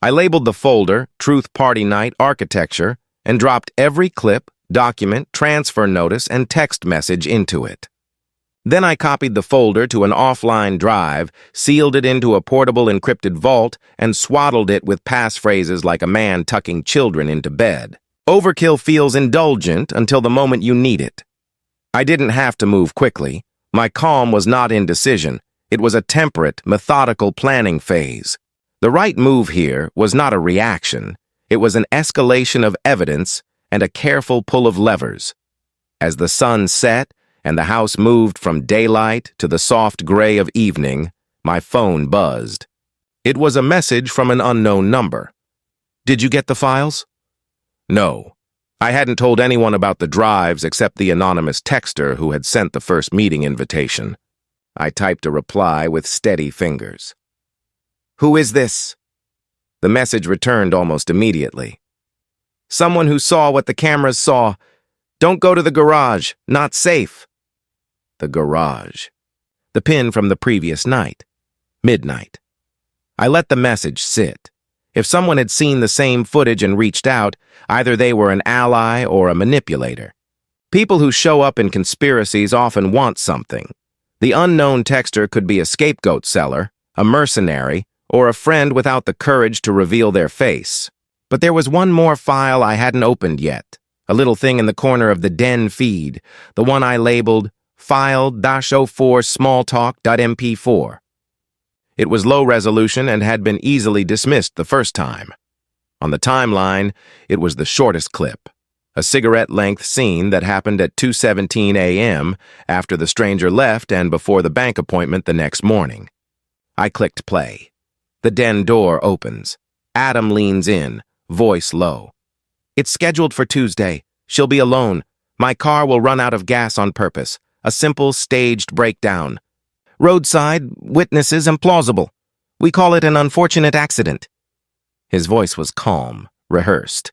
I labeled the folder, Truth Party Night Architecture, and dropped every clip, document, transfer notice, and text message into it. Then I copied the folder to an offline drive, sealed it into a portable encrypted vault, and swaddled it with passphrases like a man tucking children into bed. Overkill feels indulgent until the moment you need it. I didn't have to move quickly. My calm was not indecision. It was a temperate, methodical planning phase. The right move here was not a reaction. It was an escalation of evidence and a careful pull of levers. As the sun set and the house moved from daylight to the soft gray of evening, my phone buzzed. It was a message from an unknown number. "Did you get the files?" No. I hadn't told anyone about the drives except the anonymous texter who had sent the first meeting invitation. I typed a reply with steady fingers. "Who is this?" The message returned almost immediately. "Someone who saw what the cameras saw. Don't go to the garage. Not safe." The garage. The pin from the previous night. Midnight. I let the message sit. If someone had seen the same footage and reached out, either they were an ally or a manipulator. People who show up in conspiracies often want something. The unknown texter could be a scapegoat seller, a mercenary, or a friend without the courage to reveal their face. But there was one more file I hadn't opened yet, a little thing in the corner of the den feed, the one I labeled file-04 smalltalk.mp4. It was low resolution and had been easily dismissed the first time. On the timeline, it was the shortest clip, a cigarette-length scene that happened at 2:17 a.m. after the stranger left and before the bank appointment the next morning. I clicked play. The den door opens. Adam leans in, voice low. "It's scheduled for Tuesday. She'll be alone. My car will run out of gas on purpose. A simple, staged breakdown. Roadside, witnesses, and plausible. We call it an unfortunate accident." His voice was calm, rehearsed.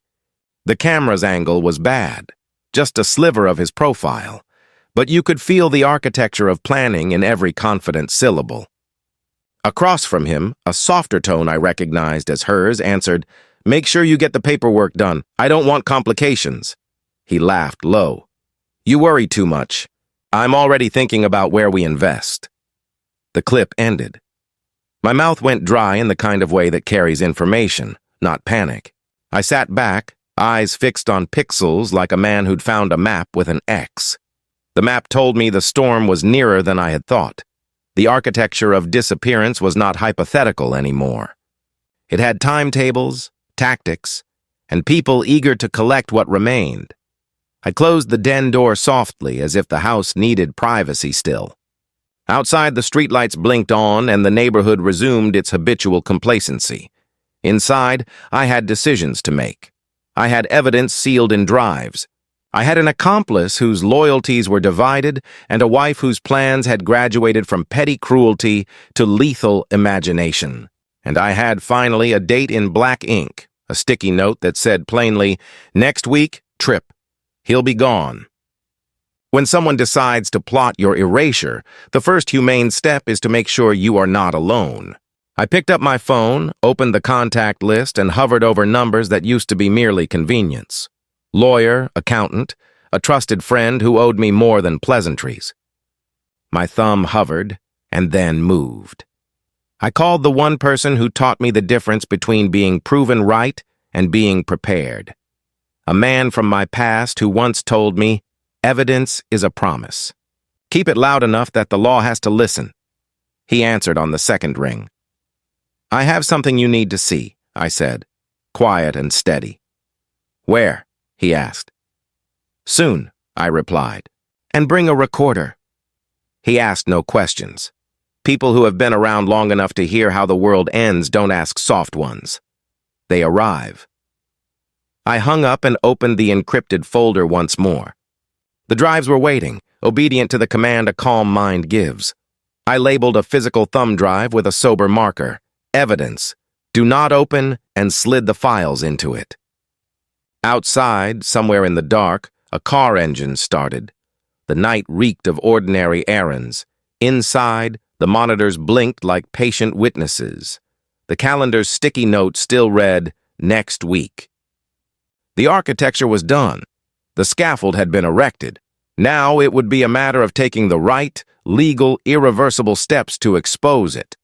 The camera's angle was bad, just a sliver of his profile, but you could feel the architecture of planning in every confident syllable. Across from him, a softer tone I recognized as hers answered, "Make sure you get the paperwork done. I don't want complications." He laughed low. "You worry too much. I'm already thinking about where we invest." The clip ended. My mouth went dry in the kind of way that carries information, not panic. I sat back, eyes fixed on pixels like a man who'd found a map with an X. The map told me the storm was nearer than I had thought. The architecture of disappearance was not hypothetical anymore. It had timetables, tactics, and people eager to collect what remained. I closed the den door softly, as if the house needed privacy still. Outside, the streetlights blinked on, and the neighborhood resumed its habitual complacency. Inside, I had decisions to make. I had evidence sealed in drives. I had an accomplice whose loyalties were divided, and a wife whose plans had graduated from petty cruelty to lethal imagination. And I had, finally, a date in black ink, a sticky note that said plainly, "Next week, trip. He'll be gone." When someone decides to plot your erasure, the first humane step is to make sure you are not alone. I picked up my phone, opened the contact list, and hovered over numbers that used to be merely convenience. Lawyer, accountant, a trusted friend who owed me more than pleasantries. My thumb hovered and then moved. I called the one person who taught me the difference between being proven right and being prepared. A man from my past who once told me, "Evidence is a promise. Keep it loud enough that the law has to listen." He answered on the second ring. "I have something you need to see," I said, quiet and steady. "Where?" he asked. "Soon," I replied. "And bring a recorder." He asked no questions. People who have been around long enough to hear how the world ends don't ask soft ones. They arrive. I hung up and opened the encrypted folder once more. The drives were waiting, obedient to the command a calm mind gives. I labeled a physical thumb drive with a sober marker, "Evidence. Do not open," and slid the files into it. Outside, somewhere in the dark, a car engine started. The night reeked of ordinary errands. Inside, the monitors blinked like patient witnesses. The calendar's sticky note still read, "Next week." The architecture was done. The scaffold had been erected. Now it would be a matter of taking the right, legal, irreversible steps to expose it.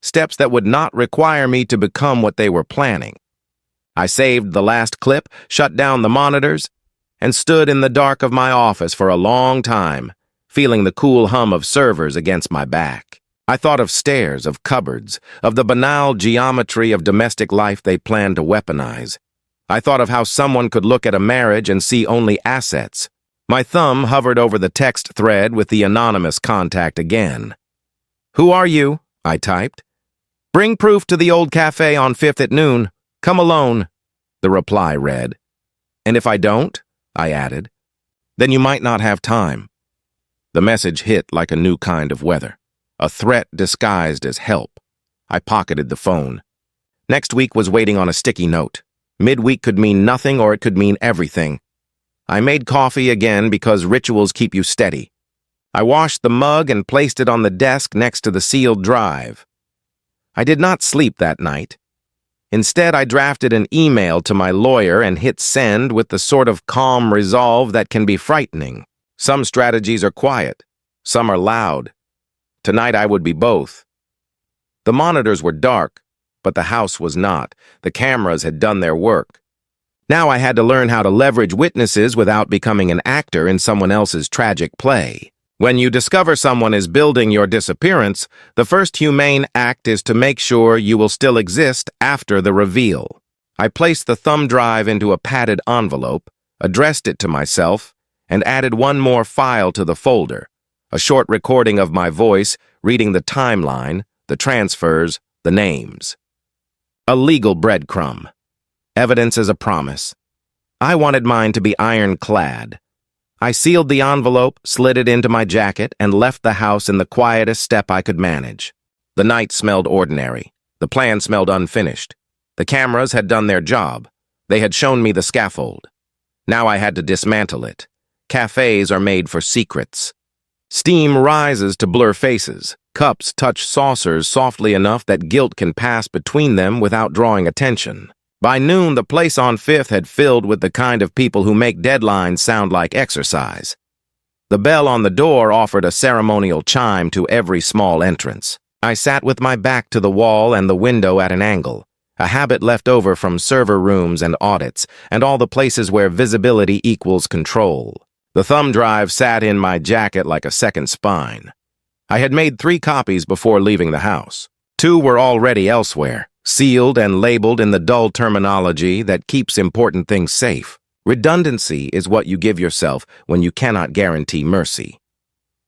Steps that would not require me to become what they were planning. I saved the last clip, shut down the monitors, and stood in the dark of my office for a long time, feeling the cool hum of servers against my back. I thought of stairs, of cupboards, of the banal geometry of domestic life they planned to weaponize. I thought of how someone could look at a marriage and see only assets. My thumb hovered over the text thread with the anonymous contact again. "Who are you?" I typed. "Bring proof to the old cafe on 5th at noon. Come alone," the reply read. "And if I don't," I added, "then you might not have time." The message hit like a new kind of weather, a threat disguised as help. I pocketed the phone. Next week was waiting on a sticky note. Midweek could mean nothing or it could mean everything. I made coffee again because rituals keep you steady. I washed the mug and placed it on the desk next to the sealed drive. I did not sleep that night. Instead, I drafted an email to my lawyer and hit send with the sort of calm resolve that can be frightening. Some strategies are quiet, some are loud. Tonight I would be both. The monitors were dark, but the house was not. The cameras had done their work. Now I had to learn how to leverage witnesses without becoming an actor in someone else's tragic play. When you discover someone is building your disappearance, the first humane act is to make sure you will still exist after the reveal. I placed the thumb drive into a padded envelope, addressed it to myself, and added one more file to the folder, a short recording of my voice reading the timeline, the transfers, the names. A legal breadcrumb. Evidence as a promise. I wanted mine to be ironclad. I sealed the envelope, slid it into my jacket, and left the house in the quietest step I could manage. The night smelled ordinary. The plan smelled unfinished. The cameras had done their job. They had shown me the scaffold. Now I had to dismantle it. Cafes are made for secrets. Steam rises to blur faces. Cups touch saucers softly enough that guilt can pass between them without drawing attention. By noon, the place on Fifth had filled with the kind of people who make deadlines sound like exercise. The bell on the door offered a ceremonial chime to every small entrance. I sat with my back to the wall and the window at an angle, a habit left over from server rooms and audits, and all the places where visibility equals control. The thumb drive sat in my jacket like a second spine. I had made 3 copies before leaving the house. 2 were already elsewhere, sealed and labeled in the dull terminology that keeps important things safe. Redundancy is what you give yourself when you cannot guarantee mercy.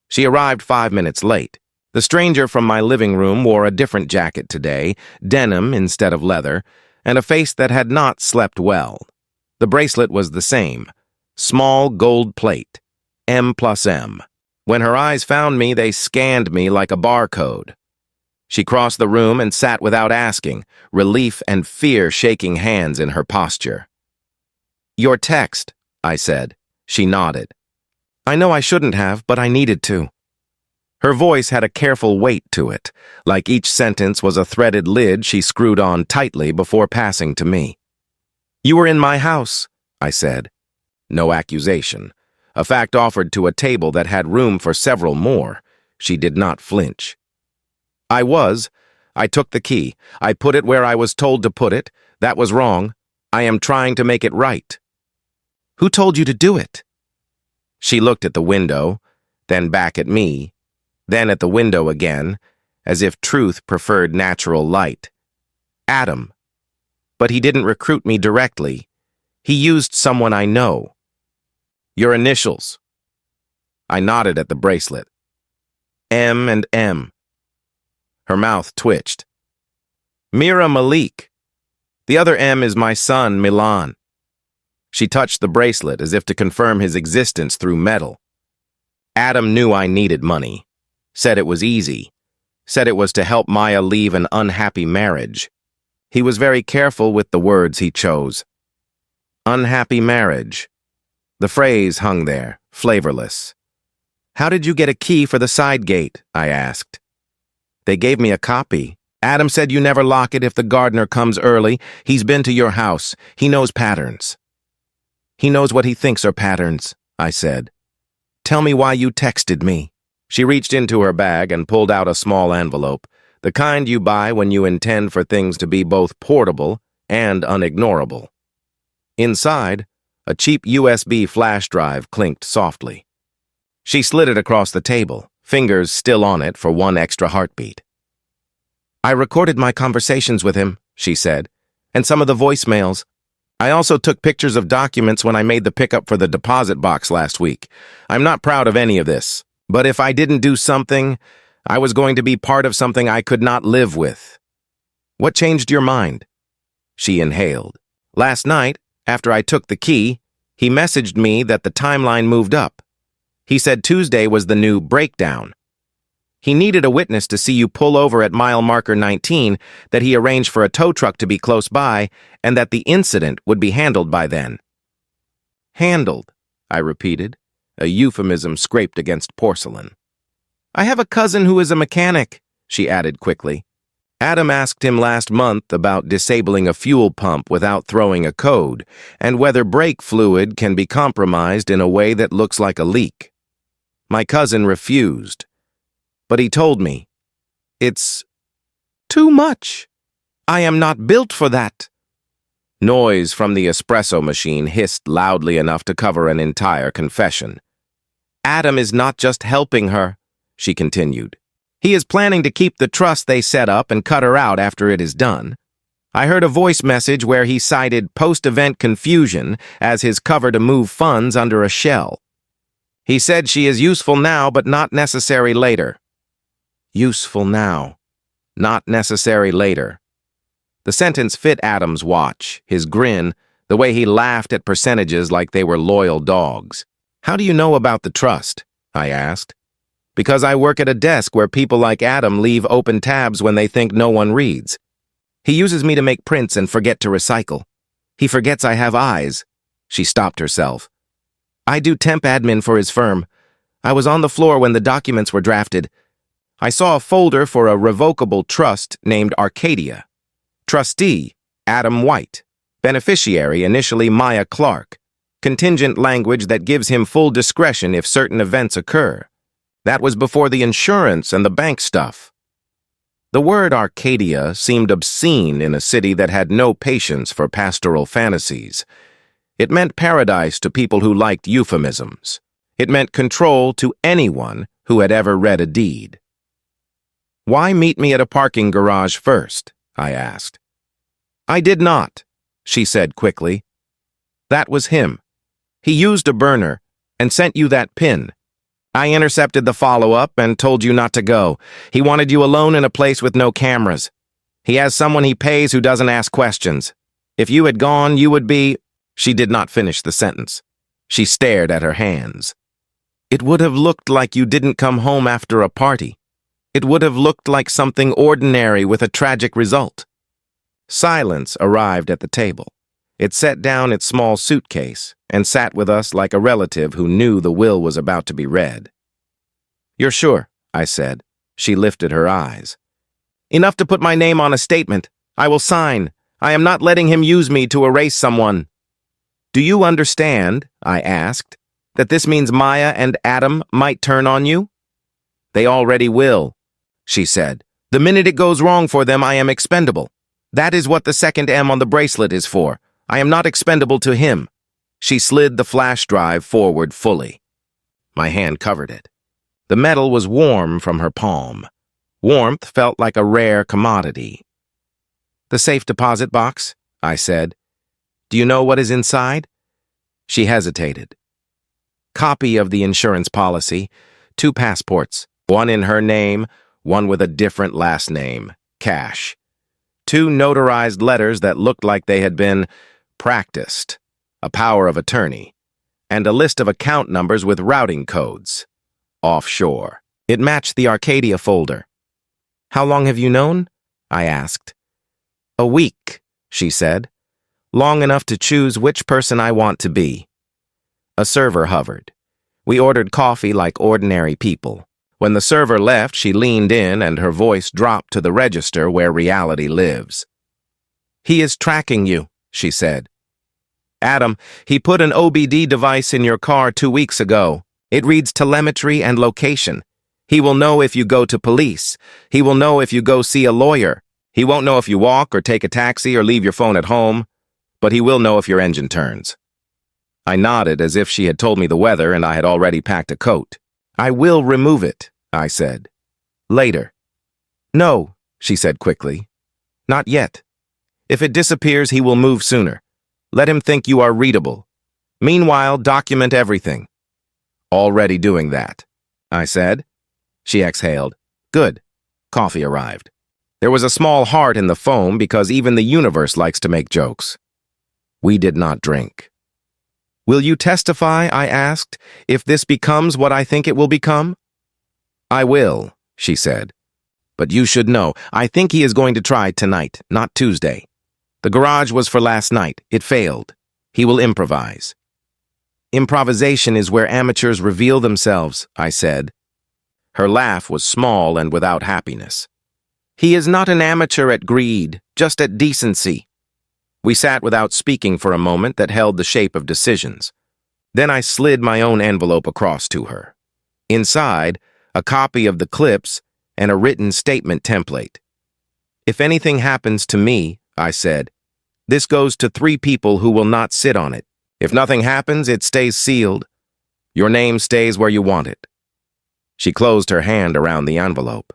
She arrived 5 minutes late. The stranger from my living room wore a different jacket today, denim instead of leather, and a face that had not slept well. The bracelet was the same, small gold plate, M+M. When her eyes found me, they scanned me like a barcode. She crossed the room and sat without asking, relief and fear shaking hands in her posture. "Your text," I said. She nodded. "I know I shouldn't have, but I needed to." Her voice had a careful weight to it, like each sentence was a threaded lid she screwed on tightly before passing to me. "You were in my house," I said. No accusation. A fact offered to a table that had room for several more. She did not flinch. "I was. I took the key. I put it where I was told to put it. That was wrong. I am trying to make it right." "Who told you to do it?" She looked at the window, then back at me, then at the window again, as if truth preferred natural light. "Adam. But he didn't recruit me directly. He used someone I know." "Your initials." I nodded at the bracelet. "M and M." Her mouth twitched. "Mira Malik. The other M is my son, Milan." She touched the bracelet as if to confirm his existence through metal. "Adam knew I needed money. Said it was easy. Said it was to help Maya leave an unhappy marriage. He was very careful with the words he chose. Unhappy marriage." The phrase hung there, flavorless. "How did you get a key for the side gate?" I asked. "They gave me a copy. Adam said you never lock it if the gardener comes early. He's been to your house. He knows patterns." "He knows what he thinks are patterns," I said. "Tell me why you texted me." She reached into her bag and pulled out a small envelope, the kind you buy when you intend for things to be both portable and unignorable. Inside, a cheap USB flash drive clinked softly. She slid it across the table, fingers still on it for one extra heartbeat. "I recorded my conversations with him," she said, "and some of the voicemails. I also took pictures of documents when I made the pickup for the deposit box last week. I'm not proud of any of this, but if I didn't do something, I was going to be part of something I could not live with." "What changed your mind?" She inhaled. "Last night, after I took the key, he messaged me that the timeline moved up. He said Tuesday was the new breakdown. He needed a witness to see you pull over at mile marker 19, that he arranged for a tow truck to be close by, and that the incident would be handled by then." "Handled," I repeated, a euphemism scraped against porcelain. "I have a cousin who is a mechanic," she added quickly. "Adam asked him last month about disabling a fuel pump without throwing a code, and whether brake fluid can be compromised in a way that looks like a leak. My cousin refused. But he told me, 'It's too much. I am not built for that.'" Noise from the espresso machine hissed loudly enough to cover an entire confession. "Adam is not just helping her," she continued. "He is planning to keep the trust they set up and cut her out after it is done. I heard a voice message where he cited post-event confusion as his cover to move funds under a shell. He said she is useful now but not necessary later." Useful now, not necessary later. The sentence fit Adam's watch, his grin, the way he laughed at percentages like they were loyal dogs. "How do you know about the trust?" I asked. "Because I work at a desk where people like Adam leave open tabs when they think no one reads. He uses me to make prints and forget to recycle. He forgets I have eyes." She stopped herself. "I do temp admin for his firm. I was on the floor when the documents were drafted. I saw a folder for a revocable trust named Arcadia. Trustee, Adam White. Beneficiary, initially Maya Clark. Contingent language that gives him full discretion if certain events occur. That was before the insurance and the bank stuff. The word Arcadia seemed obscene in a city that had no patience for pastoral fantasies. It meant paradise to people who liked euphemisms. It meant control to anyone who had ever read a deed. "Why meet me at a parking garage first?" I asked. "I did not," she said quickly. "That was him. He used a burner and sent you that pin. I intercepted the follow-up and told you not to go. He wanted you alone in a place with no cameras. He has someone he pays who doesn't ask questions. If you had gone, you would be—" She did not finish the sentence. She stared at her hands. "It would have looked like you didn't come home after a party. It would have looked like something ordinary with a tragic result." Silence arrived at the table. It set down its small suitcase and sat with us like a relative who knew the will was about to be read. "You're sure?" I said. She lifted her eyes. "Enough to put my name on a statement. I will sign. I am not letting him use me to erase someone." "Do you understand," I asked, "that this means Maya and Adam might turn on you?" "They already will," she said. "The minute it goes wrong for them, I am expendable. That is what the second M on the bracelet is for. I am not expendable to him." She slid the flash drive forward fully. My hand covered it. The metal was warm from her palm. Warmth felt like a rare commodity. "The safe deposit box?" I said. "Do you know what is inside?" She hesitated. "Copy of the insurance policy, 2 passports, one in her name, one with a different last name, cash. 2 notarized letters that looked like they had been practiced, a power of attorney, and a list of account numbers with routing codes. Offshore. It matched the Arcadia folder. "How long have you known?" I asked. "A week," she said. "Long enough to choose which person I want to be." A server hovered. We ordered coffee like ordinary people. When the server left, she leaned in and her voice dropped to the register where reality lives. "He is tracking you," she said. "Adam, he put an OBD device in your car 2 weeks ago. It reads telemetry and location. He will know if you go to police. He will know if you go see a lawyer. He won't know if you walk or take a taxi or leave your phone at home, but he will know if your engine turns." I nodded as if she had told me the weather and I had already packed a coat. "I will remove it," I said. "Later." "No," she said quickly. "Not yet. If it disappears, he will move sooner. Let him think you are readable. Meanwhile, document everything." "Already doing that," I said. She exhaled. "Good." Coffee arrived. There was a small heart in the foam because even the universe likes to make jokes. We did not drink. "Will you testify," I asked, "if this becomes what I think it will become?" "I will," she said. "But you should know, I think he is going to try tonight, not Tuesday. The garage was for last night. It failed. He will improvise." "Improvisation is where amateurs reveal themselves," I said. Her laugh was small and without happiness. "He is not an amateur at greed, just at decency." We sat without speaking for a moment that held the shape of decisions. Then I slid my own envelope across to her. Inside, a copy of the clips and a written statement template. "If anything happens to me," I said, "this goes to 3 people who will not sit on it. If nothing happens, it stays sealed. Your name stays where you want it." She closed her hand around the envelope.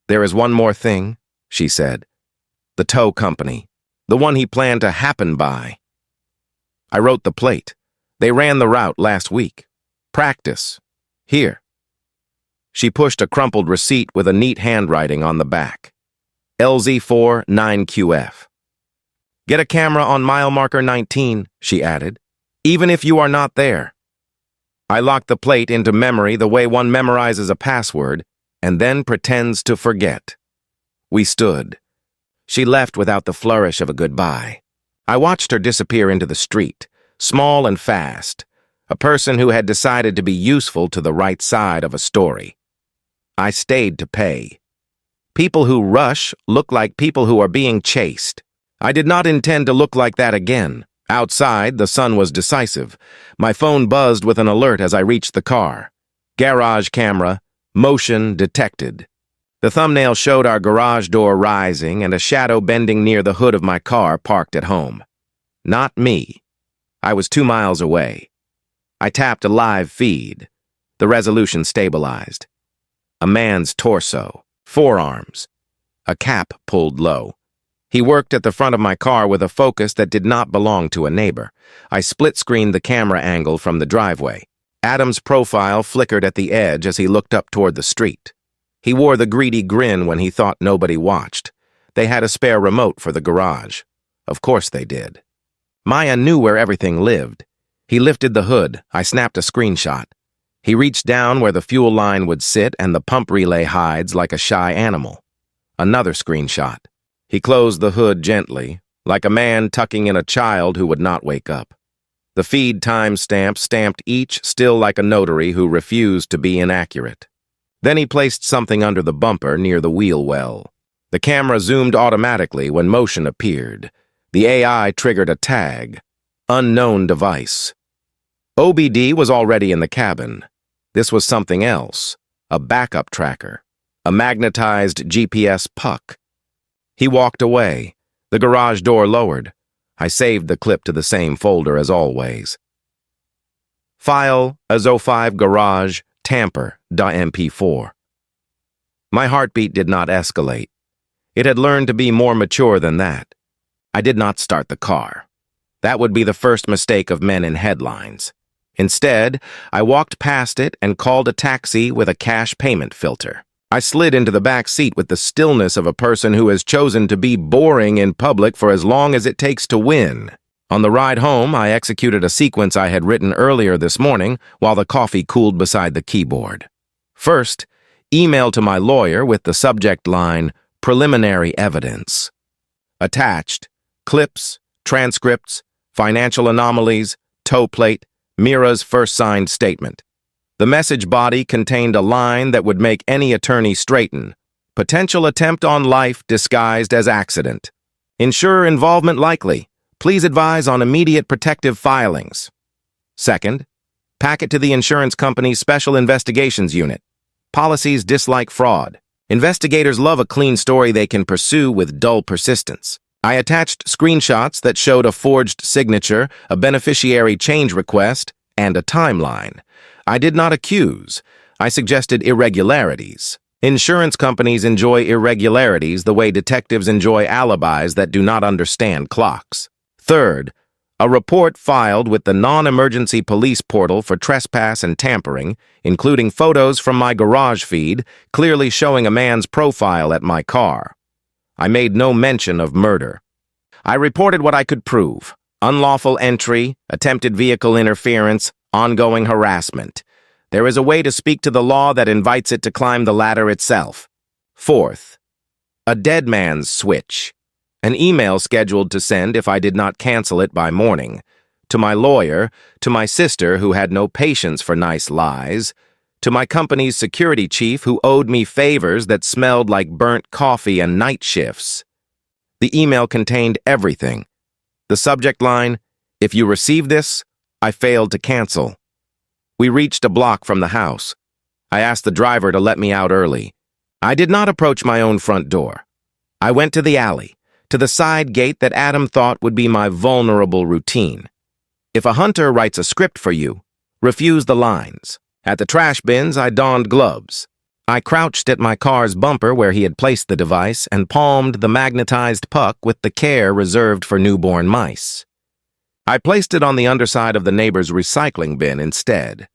"There is one more thing," she said. "The tow company. The one he planned to happen by." I wrote the plate. They ran the route last week. Practice. Here. She pushed a crumpled receipt with a neat handwriting on the back. LZ4 9QF. "Get a camera on mile marker 19, she added, "even if you are not there." I locked the plate into memory the way one memorizes a password and then pretends to forget. We stood. She left without the flourish of a goodbye. I watched her disappear into the street, small and fast, a person who had decided to be useful to the right side of a story. I stayed to pay. People who rush look like people who are being chased. I did not intend to look like that again. Outside, the sun was decisive. My phone buzzed with an alert as I reached the car. Garage camera, motion detected. The thumbnail showed our garage door rising and a shadow bending near the hood of my car parked at home. Not me. I was 2 miles away. I tapped a live feed. The resolution stabilized. A man's torso, forearms, a cap pulled low. He worked at the front of my car with a focus that did not belong to a neighbor. I split-screened the camera angle from the driveway. Adam's profile flickered at the edge as he looked up toward the street. He wore the greedy grin when he thought nobody watched. They had a spare remote for the garage. Of course they did. Maya knew where everything lived. He lifted the hood. I snapped a screenshot. He reached down where the fuel line would sit and the pump relay hides like a shy animal. Another screenshot. He closed the hood gently, like a man tucking in a child who would not wake up. The feed timestamp stamped each still like a notary who refused to be inaccurate. Then he placed something under the bumper near the wheel well. The camera zoomed automatically when motion appeared. The AI triggered a tag. Unknown device. OBD was already in the cabin. This was something else. A backup tracker. A magnetized GPS puck. He walked away. The garage door lowered. I saved the clip to the same folder as always. File, Azo5 Garage, Tamper.mp4. My heartbeat did not escalate. It had learned to be more mature than that. I did not start the car. That would be the first mistake of men in headlines. Instead, I walked past it and called a taxi with a cash payment filter. I slid into the back seat with the stillness of a person who has chosen to be boring in public for as long as it takes to win. On the ride home, I executed a sequence I had written earlier this morning while the coffee cooled beside the keyboard. First, email to my lawyer with the subject line, Preliminary Evidence. Attached, clips, transcripts, financial anomalies, toe plate, Mira's first signed statement. The message body contained a line that would make any attorney straighten. Potential attempt on life disguised as accident. Insurer involvement likely. Please advise on immediate protective filings. Second, packet to the insurance company's Special Investigations Unit. Policies dislike fraud. Investigators love a clean story they can pursue with dull persistence. I attached screenshots that showed a forged signature, a beneficiary change request, and a timeline. I did not accuse. I suggested irregularities. Insurance companies enjoy irregularities the way detectives enjoy alibis that do not understand clocks. Third, a report filed with the non-emergency police portal for trespass and tampering, including photos from my garage feed, clearly showing a man's profile at my car. I made no mention of murder. I reported what I could prove: unlawful entry, attempted vehicle interference, ongoing harassment. There is a way to speak to the law that invites it to climb the ladder itself. Fourth, a dead man's switch. An email scheduled to send if I did not cancel it by morning. To my lawyer, to my sister who had no patience for nice lies, to my company's security chief who owed me favors that smelled like burnt coffee and night shifts. The email contained everything. The subject line, "If you receive this, I failed to cancel." We reached a block from the house. I asked the driver to let me out early. I did not approach my own front door. I went to the alley, to the side gate that Adam thought would be my vulnerable routine. If a hunter writes a script for you, refuse the lines. At the trash bins, I donned gloves. I crouched at my car's bumper where he had placed the device and palmed the magnetized puck with the care reserved for newborn mice. I placed it on the underside of the neighbor's recycling bin instead.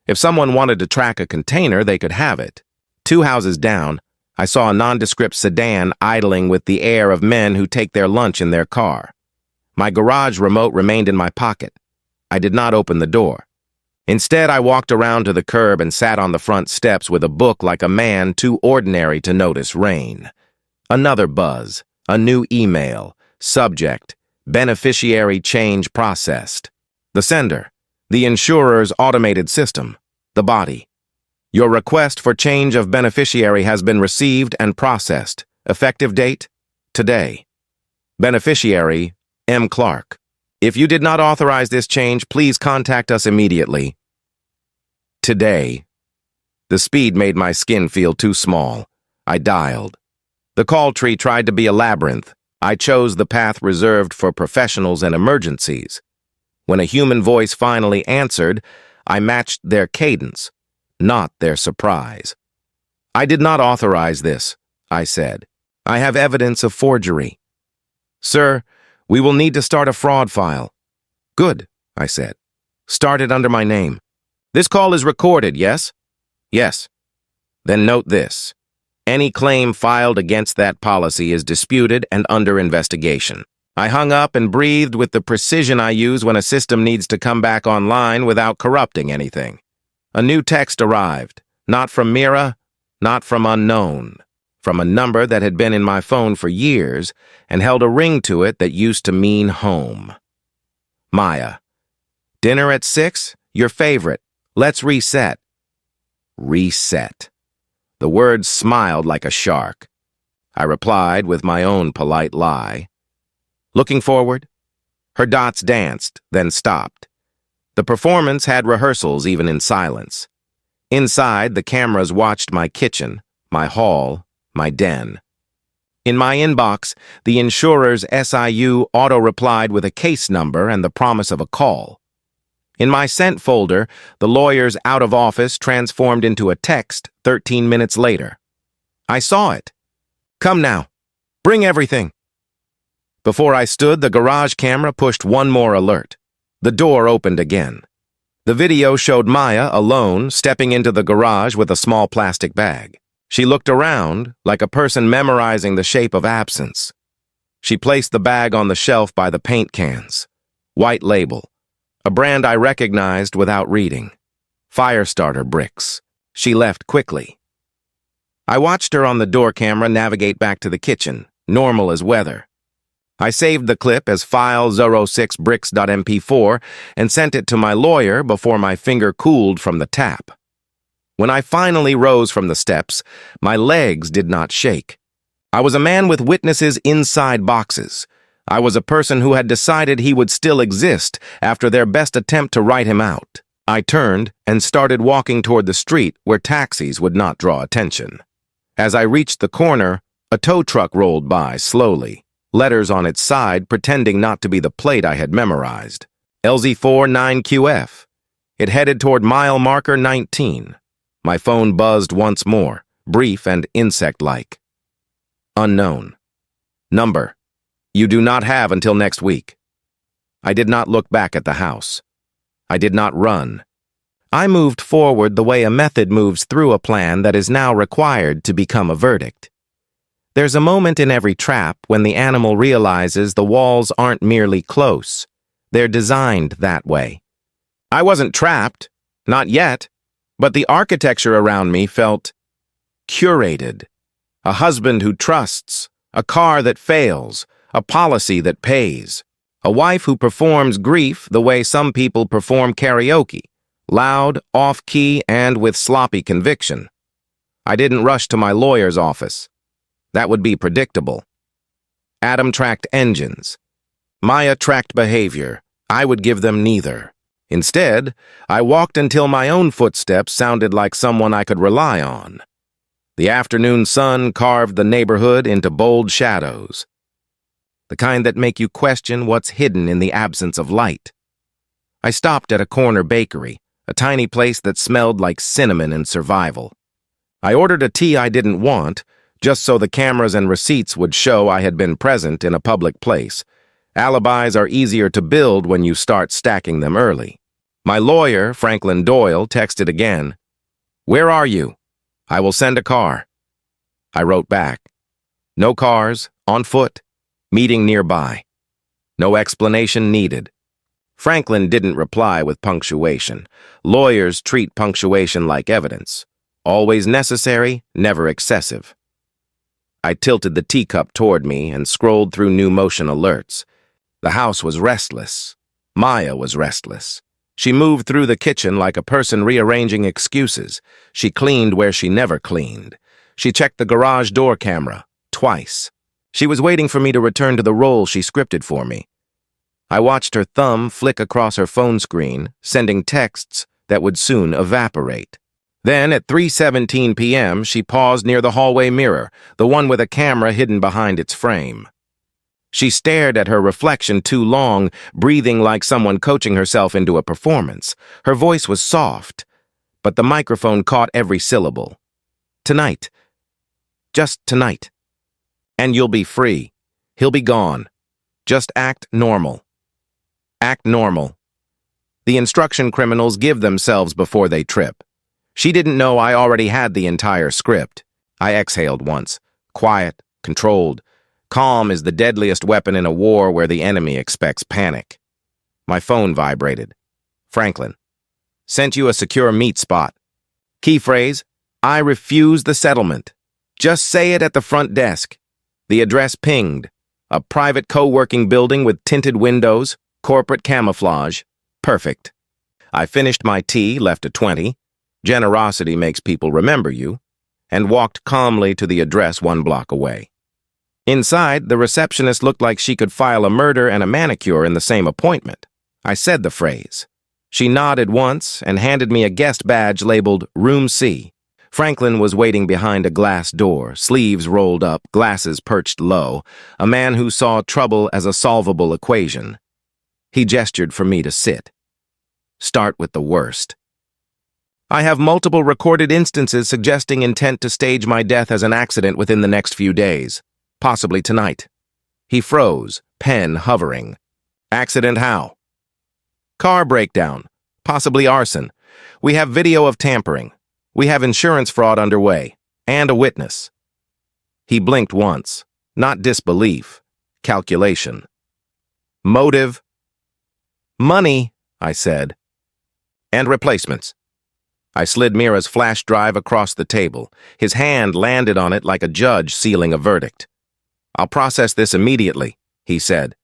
If someone wanted to track a container, they could have it. 2 houses down, I saw a nondescript sedan idling with the air of men who take their lunch in their car. My garage remote remained in my pocket. I did not open the door. Instead, I walked around to the curb and sat on the front steps with a book like a man too ordinary to notice rain. Another buzz, a new email, subject, beneficiary change processed. The sender, The insurer's automated system, the body. Your request for change of beneficiary has been received and processed. Effective date? Today. Beneficiary, M. Clark. If you did not authorize this change, please contact us immediately. Today. The speed made my skin feel too small. I dialed. The call tree tried to be a labyrinth. I chose the path reserved for professionals and emergencies. When a human voice finally answered, I matched their cadence, not their surprise. I did not authorize this, I said. I have evidence of forgery. Sir, we will need to start a fraud file. Good, I said. Start it under my name. This call is recorded, yes? Yes. Then note this. Any claim filed against that policy is disputed and under investigation. I hung up and breathed with the precision I use when a system needs to come back online without corrupting anything. A new text arrived, not from Mira, not from unknown, from a number that had been in my phone for years and held a ring to it that used to mean home. Maya. Dinner at 6? Your favorite. Let's reset. Reset. The word smiled like a shark. I replied with my own polite lie. Looking forward? Her dots danced, then stopped. The performance had rehearsals even in silence. Inside, the cameras watched my kitchen, my hall, my den. In my inbox, the insurer's SIU auto-replied with a case number and the promise of a call. In my sent folder, the lawyer's out of office transformed into a text 13 minutes later. I saw it. Come now. Bring everything. Before I stood, the garage camera pushed one more alert. The door opened again. The video showed Maya, alone, stepping into the garage with a small plastic bag. She looked around, like a person memorizing the shape of absence. She placed the bag on the shelf by the paint cans. White label. A brand I recognized without reading. Firestarter bricks. She left quickly. I watched her on the door camera navigate back to the kitchen, normal as weather. I saved the clip as file 06bricks.mp4 and sent it to my lawyer before my finger cooled from the tap. When I finally rose from the steps, my legs did not shake. I was a man with witnesses inside boxes. I was a person who had decided he would still exist after their best attempt to write him out. I turned and started walking toward the street where taxis would not draw attention. As I reached the corner, a tow truck rolled by slowly, letters on its side pretending not to be the plate I had memorized. LZ4 9QF. It headed toward mile marker 19. My phone buzzed once more, brief and insect-like. Unknown. Number. You do not have until next week. I did not look back at the house. I did not run. I moved forward the way a method moves through a plan that is now required to become a verdict. There's a moment in every trap when the animal realizes the walls aren't merely close. They're designed that way. I wasn't trapped, not yet, but the architecture around me felt curated. A husband who trusts, a car that fails, a policy that pays, a wife who performs grief the way some people perform karaoke, loud, off-key, and with sloppy conviction. I didn't rush to my lawyer's office. That would be predictable. Adam tracked engines. Maya tracked behavior. I would give them neither. Instead, I walked until my own footsteps sounded like someone I could rely on. The afternoon sun carved the neighborhood into bold shadows, the kind that make you question what's hidden in the absence of light. I stopped at a corner bakery, a tiny place that smelled like cinnamon and survival. I ordered a tea I didn't want, just so the cameras and receipts would show I had been present in a public place. Alibis are easier to build when you start stacking them early. My lawyer, Franklin Doyle, texted again. "Where are you? I will send a car." I wrote back. No cars, on foot, meeting nearby. No explanation needed. Franklin didn't reply with punctuation. Lawyers treat punctuation like evidence. Always necessary, never excessive. I tilted the teacup toward me and scrolled through new motion alerts. The house was restless. Maya was restless. She moved through the kitchen like a person rearranging excuses. She cleaned where she never cleaned. She checked the garage door camera, twice. She was waiting for me to return to the role she scripted for me. I watched her thumb flick across her phone screen, sending texts that would soon evaporate. Then, at 3:17 p.m., she paused near the hallway mirror, the one with a camera hidden behind its frame. She stared at her reflection too long, breathing like someone coaching herself into a performance. Her voice was soft, but the microphone caught every syllable. Tonight. Just tonight. And you'll be free. He'll be gone. Just act normal. Act normal. The instruction criminals give themselves before they trip. She didn't know I already had the entire script. I exhaled once. Quiet, controlled. Calm is the deadliest weapon in a war where the enemy expects panic. My phone vibrated. Franklin. Sent you a secure meet spot. Key phrase, I refuse the settlement. Just say it at the front desk. The address pinged. A private co-working building with tinted windows, corporate camouflage. Perfect. I finished my tea, left a 20. Generosity makes people remember you, and walked calmly to the address 1 block away. Inside, the receptionist looked like she could file a murder and a manicure in the same appointment. I said the phrase. She nodded once and handed me a guest badge labeled Room C. Franklin was waiting behind a glass door, sleeves rolled up, glasses perched low, a man who saw trouble as a solvable equation. He gestured for me to sit. Start with the worst. I have multiple recorded instances suggesting intent to stage my death as an accident within the next few days. Possibly tonight. He froze, pen hovering. Accident how? Car breakdown. Possibly arson. We have video of tampering. We have insurance fraud underway. And a witness. He blinked once. Not disbelief. Calculation. Motive. Money, I said. And replacements. I slid Mira's flash drive across the table. His hand landed on it like a judge sealing a verdict. I'll process this immediately, he said.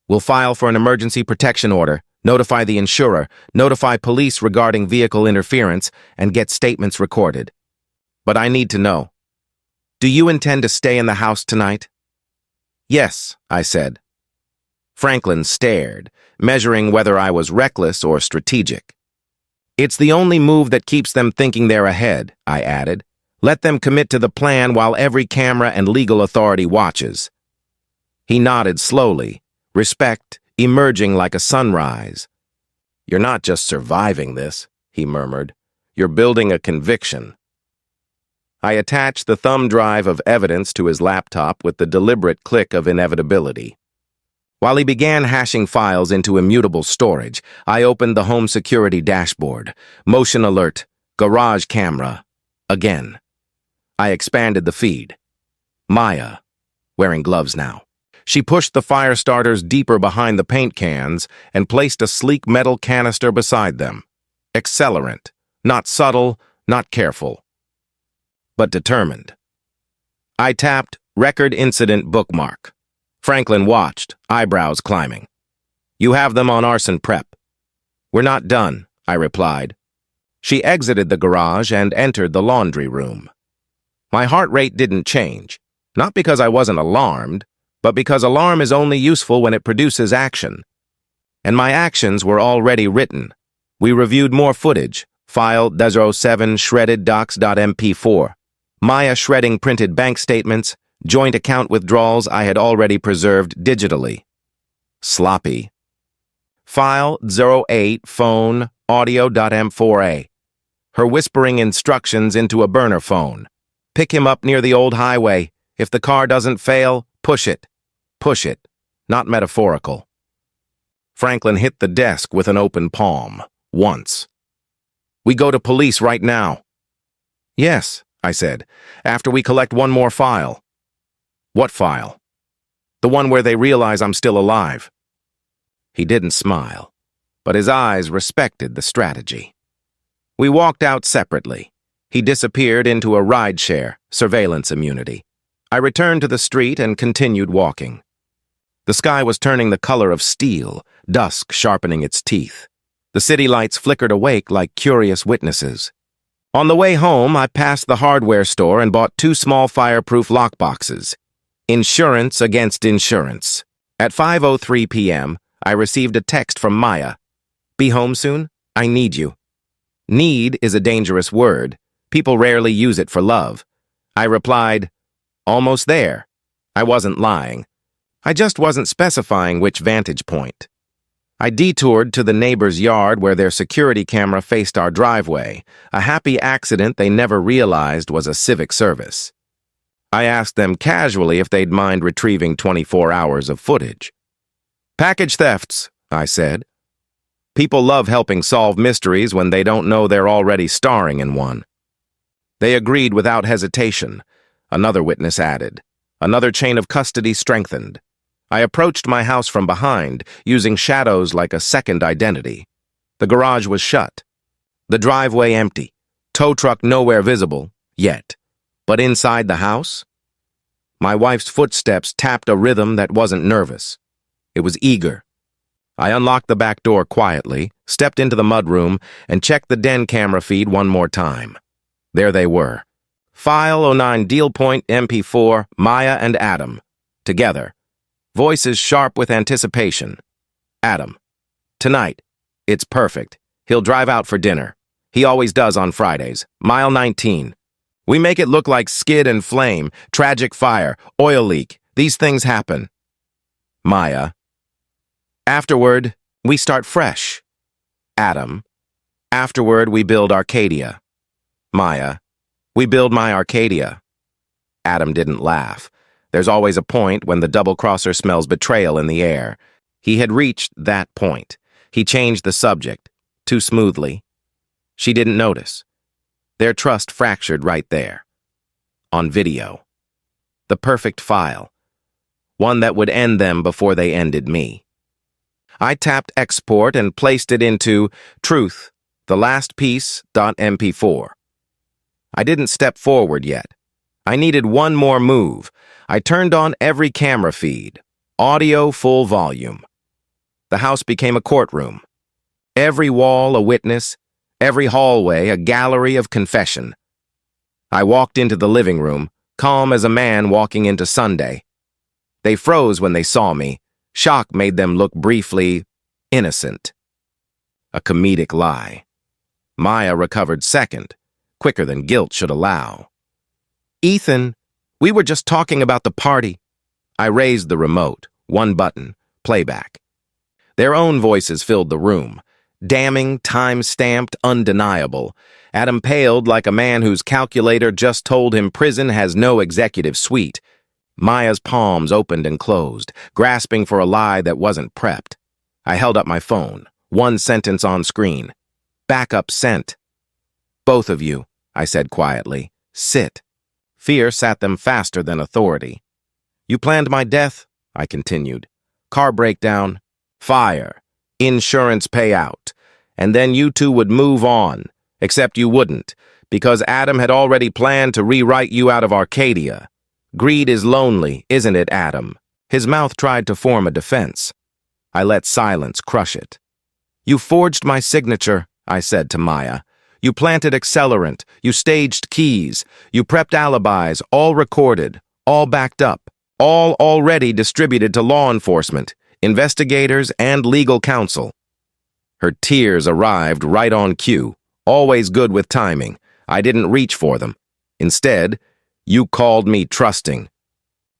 We'll file for an emergency protection order, notify the insurer, notify police regarding vehicle interference, and get statements recorded. But I need to know. Do you intend to stay in the house tonight? Yes, I said. Franklin stared, measuring whether I was reckless or strategic. It's the only move that keeps them thinking they're ahead, I added. Let them commit to the plan while every camera and legal authority watches. He nodded slowly, respect emerging like a sunrise. You're not just surviving this, he murmured. You're building a conviction. I attached the thumb drive of evidence to his laptop with the deliberate click of inevitability. While he began hashing files into immutable storage, I opened the home security dashboard. Motion alert. Garage camera. Again. I expanded the feed. Maya, wearing gloves now. She pushed the fire starters deeper behind the paint cans and placed a sleek metal canister beside them. Accelerant. Not subtle, not careful. But determined. I tapped Record Incident Bookmark. Franklin watched, eyebrows climbing. You have them on arson prep. We're not done, I replied. She exited the garage and entered the laundry room. My heart rate didn't change, not because I wasn't alarmed, but because alarm is only useful when it produces action. And my actions were already written. We reviewed more footage, file 07 shredded docs.mp4, Maya shredding printed bank statements, joint account withdrawals I had already preserved digitally. Sloppy. File 08 phone audio.m4a. Her whispering instructions into a burner phone. Pick him up near the old highway. If the car doesn't fail, push it. Push it. Not metaphorical. Franklin hit the desk with an open palm. Once. We go to police right now. Yes, I said, after we collect one more file. What file? The one where they realize I'm still alive. He didn't smile, but his eyes respected the strategy. We walked out separately. He disappeared into a rideshare, surveillance immunity. I returned to the street and continued walking. The sky was turning the color of steel, dusk sharpening its teeth. The city lights flickered awake like curious witnesses. On the way home, I passed the hardware store and bought 2 small fireproof lockboxes. Insurance against insurance. At 5:03 p.m., I received a text from Maya. "Be home soon? I need you." Need is a dangerous word. People rarely use it for love. I replied, "Almost there." I wasn't lying. I just wasn't specifying which vantage point. I detoured to the neighbor's yard where their security camera faced our driveway, a happy accident they never realized was a civic service. I asked them casually if they'd mind retrieving 24 hours of footage. "Package thefts," I said. People love helping solve mysteries when they don't know they're already starring in one. They agreed without hesitation. Another witness added. Another chain of custody strengthened. I approached my house from behind, using shadows like a second identity. The garage was shut. The driveway empty. Tow truck nowhere visible, yet. But inside the house? My wife's footsteps tapped a rhythm that wasn't nervous. It was eager. I unlocked the back door quietly, stepped into the mudroom, and checked the den camera feed one more time. There they were. File 09 Deal Point MP4, Maya and Adam. Together. Voices sharp with anticipation. Adam. "Tonight. It's perfect. He'll drive out for dinner. He always does on Fridays. Mile 19. We make it look like skid and flame, tragic fire, oil leak. These things happen." Maya. "Afterward, we start fresh." Adam. "Afterward, we build Arcadia." Maya. "We build my Arcadia." Adam didn't laugh. There's always a point when the double-crosser smells betrayal in the air. He had reached that point. He changed the subject, too smoothly. She didn't notice. Their trust fractured right there. On video. The perfect file. One that would end them before they ended me. I tapped export and placed it into Truth, the last piece.mp4. I didn't step forward yet. I needed one more move. I turned on every camera feed. Audio full volume. The house became a courtroom. Every wall a witness, every hallway a gallery of confession. I walked into the living room, calm as a man walking into Sunday. They froze when they saw me. Shock made them look briefly innocent. A comedic lie. Maya recovered second, quicker than guilt should allow. "Ethan, we were just talking about the party." I raised the remote, one button, playback. Their own voices filled the room. Damning, time-stamped, undeniable. Adam paled like a man whose calculator just told him prison has no executive suite. Maya's palms opened and closed, grasping for a lie that wasn't prepped. I held up my phone, one sentence on screen. "Backup sent." "Both of you," I said quietly, "sit." Fear sat them faster than authority. "You planned my death," I continued. "Car breakdown, fire, insurance payout, and then you two would move on, except you wouldn't, because Adam had already planned to rewrite you out of Arcadia. Greed is lonely, isn't it, Adam?" His mouth tried to form a defense. I let silence crush it. "You forged my signature," I said to Maya. "You planted accelerant, you staged keys, you prepped alibis, all recorded, all backed up, all already distributed to law enforcement, investigators, and legal counsel." Her tears arrived right on cue, always good with timing. I didn't reach for them. Instead, "You called me trusting."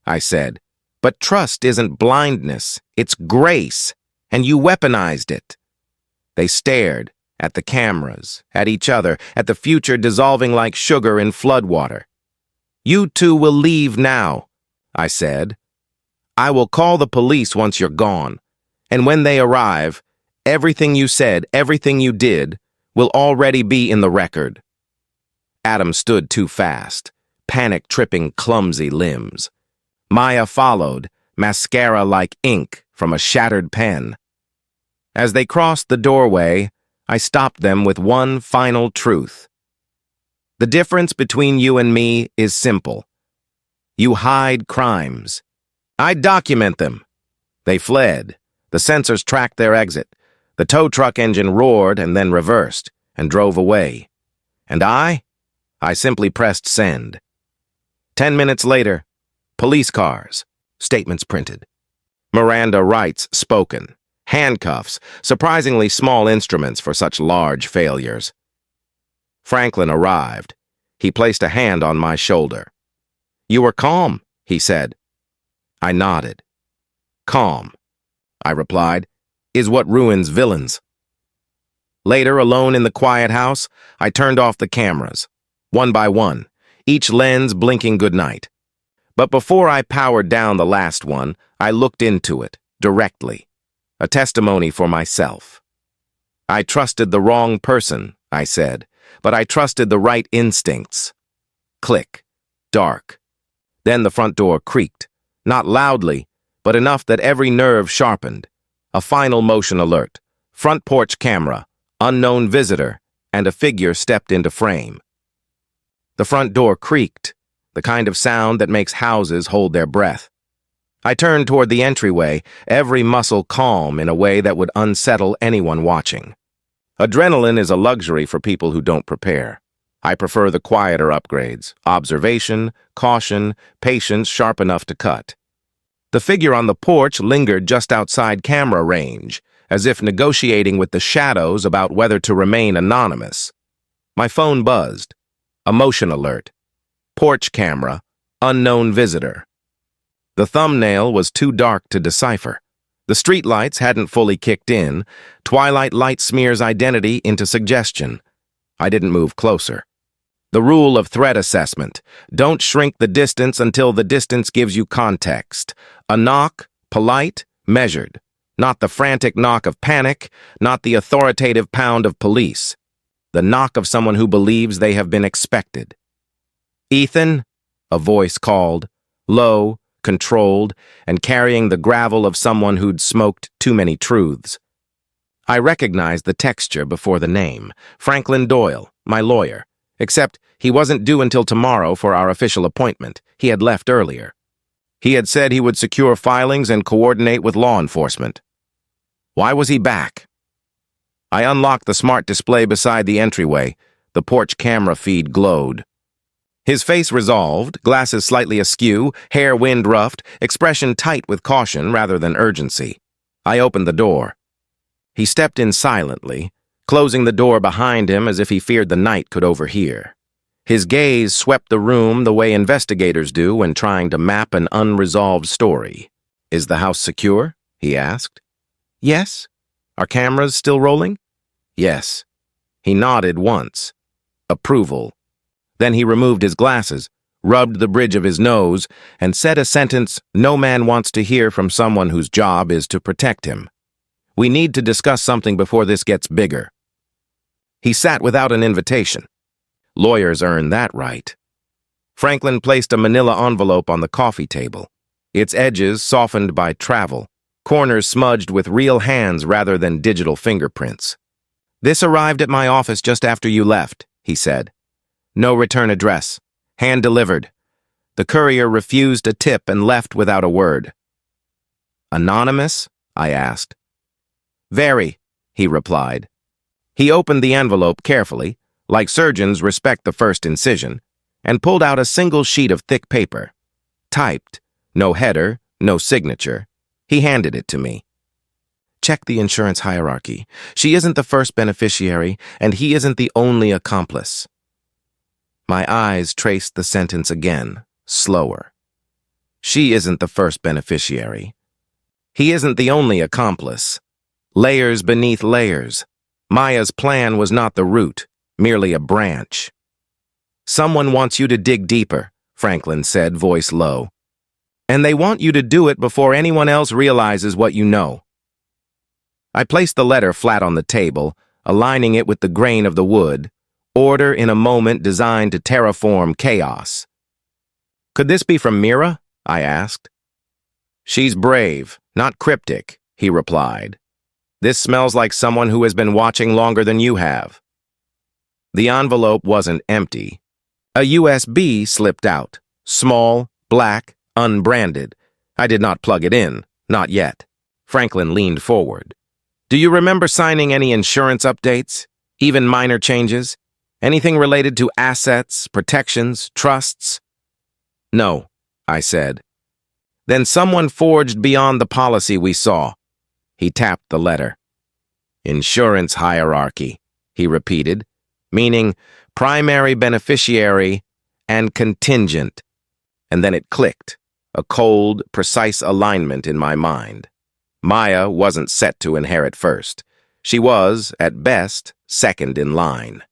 I said, "But trust isn't blindness, it's grace, and you weaponized it." They stared. At the cameras, at each other, at the future dissolving like sugar in floodwater. "You two will leave now," I said. "I will call the police once you're gone. And when they arrive, everything you said, everything you did, will already be in the record." Adam stood too fast, panic-tripping clumsy limbs. Maya followed, mascara like ink from a shattered pen. As they crossed the doorway, I stopped them with one final truth. "The difference between you and me is simple. You hide crimes. I document them." They fled. The sensors tracked their exit. The tow truck engine roared and then reversed and drove away. And I simply pressed send. 10 minutes later, police cars, statements printed. Miranda rights spoken. Handcuffs, surprisingly small instruments for such large failures. Franklin arrived. He placed a hand on my shoulder. "You were calm," he said. I nodded. "Calm," I replied, "is what ruins villains." Later, alone in the quiet house, I turned off the cameras, one by one, each lens blinking goodnight. But before I powered down the last one, I looked into it, directly, a testimony for myself. "I trusted the wrong person," I said, "but I trusted the right instincts." Click. Dark. Then the front door creaked, not loudly, but enough that every nerve sharpened. A final motion alert. Front porch camera, unknown visitor, and a figure stepped into frame. The front door creaked, the kind of sound that makes houses hold their breath. I turned toward the entryway, every muscle calm in a way that would unsettle anyone watching. Adrenaline is a luxury for people who don't prepare. I prefer the quieter upgrades: observation, caution, patience sharp enough to cut. The figure on the porch lingered just outside camera range, as if negotiating with the shadows about whether to remain anonymous. My phone buzzed. A motion alert. Porch camera, unknown visitor. The thumbnail was too dark to decipher. The streetlights hadn't fully kicked in. Twilight light smears identity into suggestion. I didn't move closer. The rule of threat assessment: don't shrink the distance until the distance gives you context. A knock, polite, measured. Not the frantic knock of panic, not the authoritative pound of police. The knock of someone who believes they have been expected. "Ethan," a voice called, low, controlled, and carrying the gravel of someone who'd smoked too many truths. I recognized the texture before the name. Franklin Doyle, my lawyer. Except he wasn't due until tomorrow for our official appointment. He had left earlier. He had said he would secure filings and coordinate with law enforcement. Why was he back? I unlocked the smart display beside the entryway. The porch camera feed glowed. His face resolved, glasses slightly askew, hair wind-ruffed, expression tight with caution rather than urgency. I opened the door. He stepped in silently, closing the door behind him as if he feared the night could overhear. His gaze swept the room the way investigators do when trying to map an unresolved story. "Is the house secure?" he asked. "Yes." "Are cameras still rolling?" "Yes." He nodded once. Approval. Then he removed his glasses, rubbed the bridge of his nose, and said a sentence no man wants to hear from someone whose job is to protect him. "We need to discuss something before this gets bigger." He sat without an invitation. Lawyers earn that right. Franklin placed a manila envelope on the coffee table, its edges softened by travel, corners smudged with real hands rather than digital fingerprints. "This arrived at my office just after you left," he said. "No return address. Hand-delivered. The courier refused a tip and left without a word." "Anonymous?" I asked. "Very," he replied. He opened the envelope carefully, like surgeons respect the first incision, and pulled out a single sheet of thick paper. Typed, no header, no signature. He handed it to me. "Check the insurance hierarchy. She isn't the first beneficiary, and he isn't the only accomplice." My eyes traced the sentence again, slower. "She isn't the first beneficiary. He isn't the only accomplice. Layers beneath layers. Maya's plan was not the root, merely a branch." "Someone wants you to dig deeper," Franklin said, voice low. "And they want you to do it before anyone else realizes what you know." I placed the letter flat on the table, aligning it with the grain of the wood, order in a moment designed to terraform chaos. "Could this be from Mira?" I asked. "She's brave, not cryptic," he replied. "This smells like someone who has been watching longer than you have." The envelope wasn't empty. A USB slipped out, small, black, unbranded. I did not plug it in, not yet. Franklin leaned forward. Do you remember signing any insurance updates? Even minor changes? Anything related to assets, protections, trusts? No, I said. Then someone forged beyond the policy we saw. He tapped the letter. Insurance hierarchy, he repeated, meaning primary beneficiary and contingent. And then it clicked, a cold, precise alignment in my mind. Maya wasn't set to inherit first. She was, at best, second in line,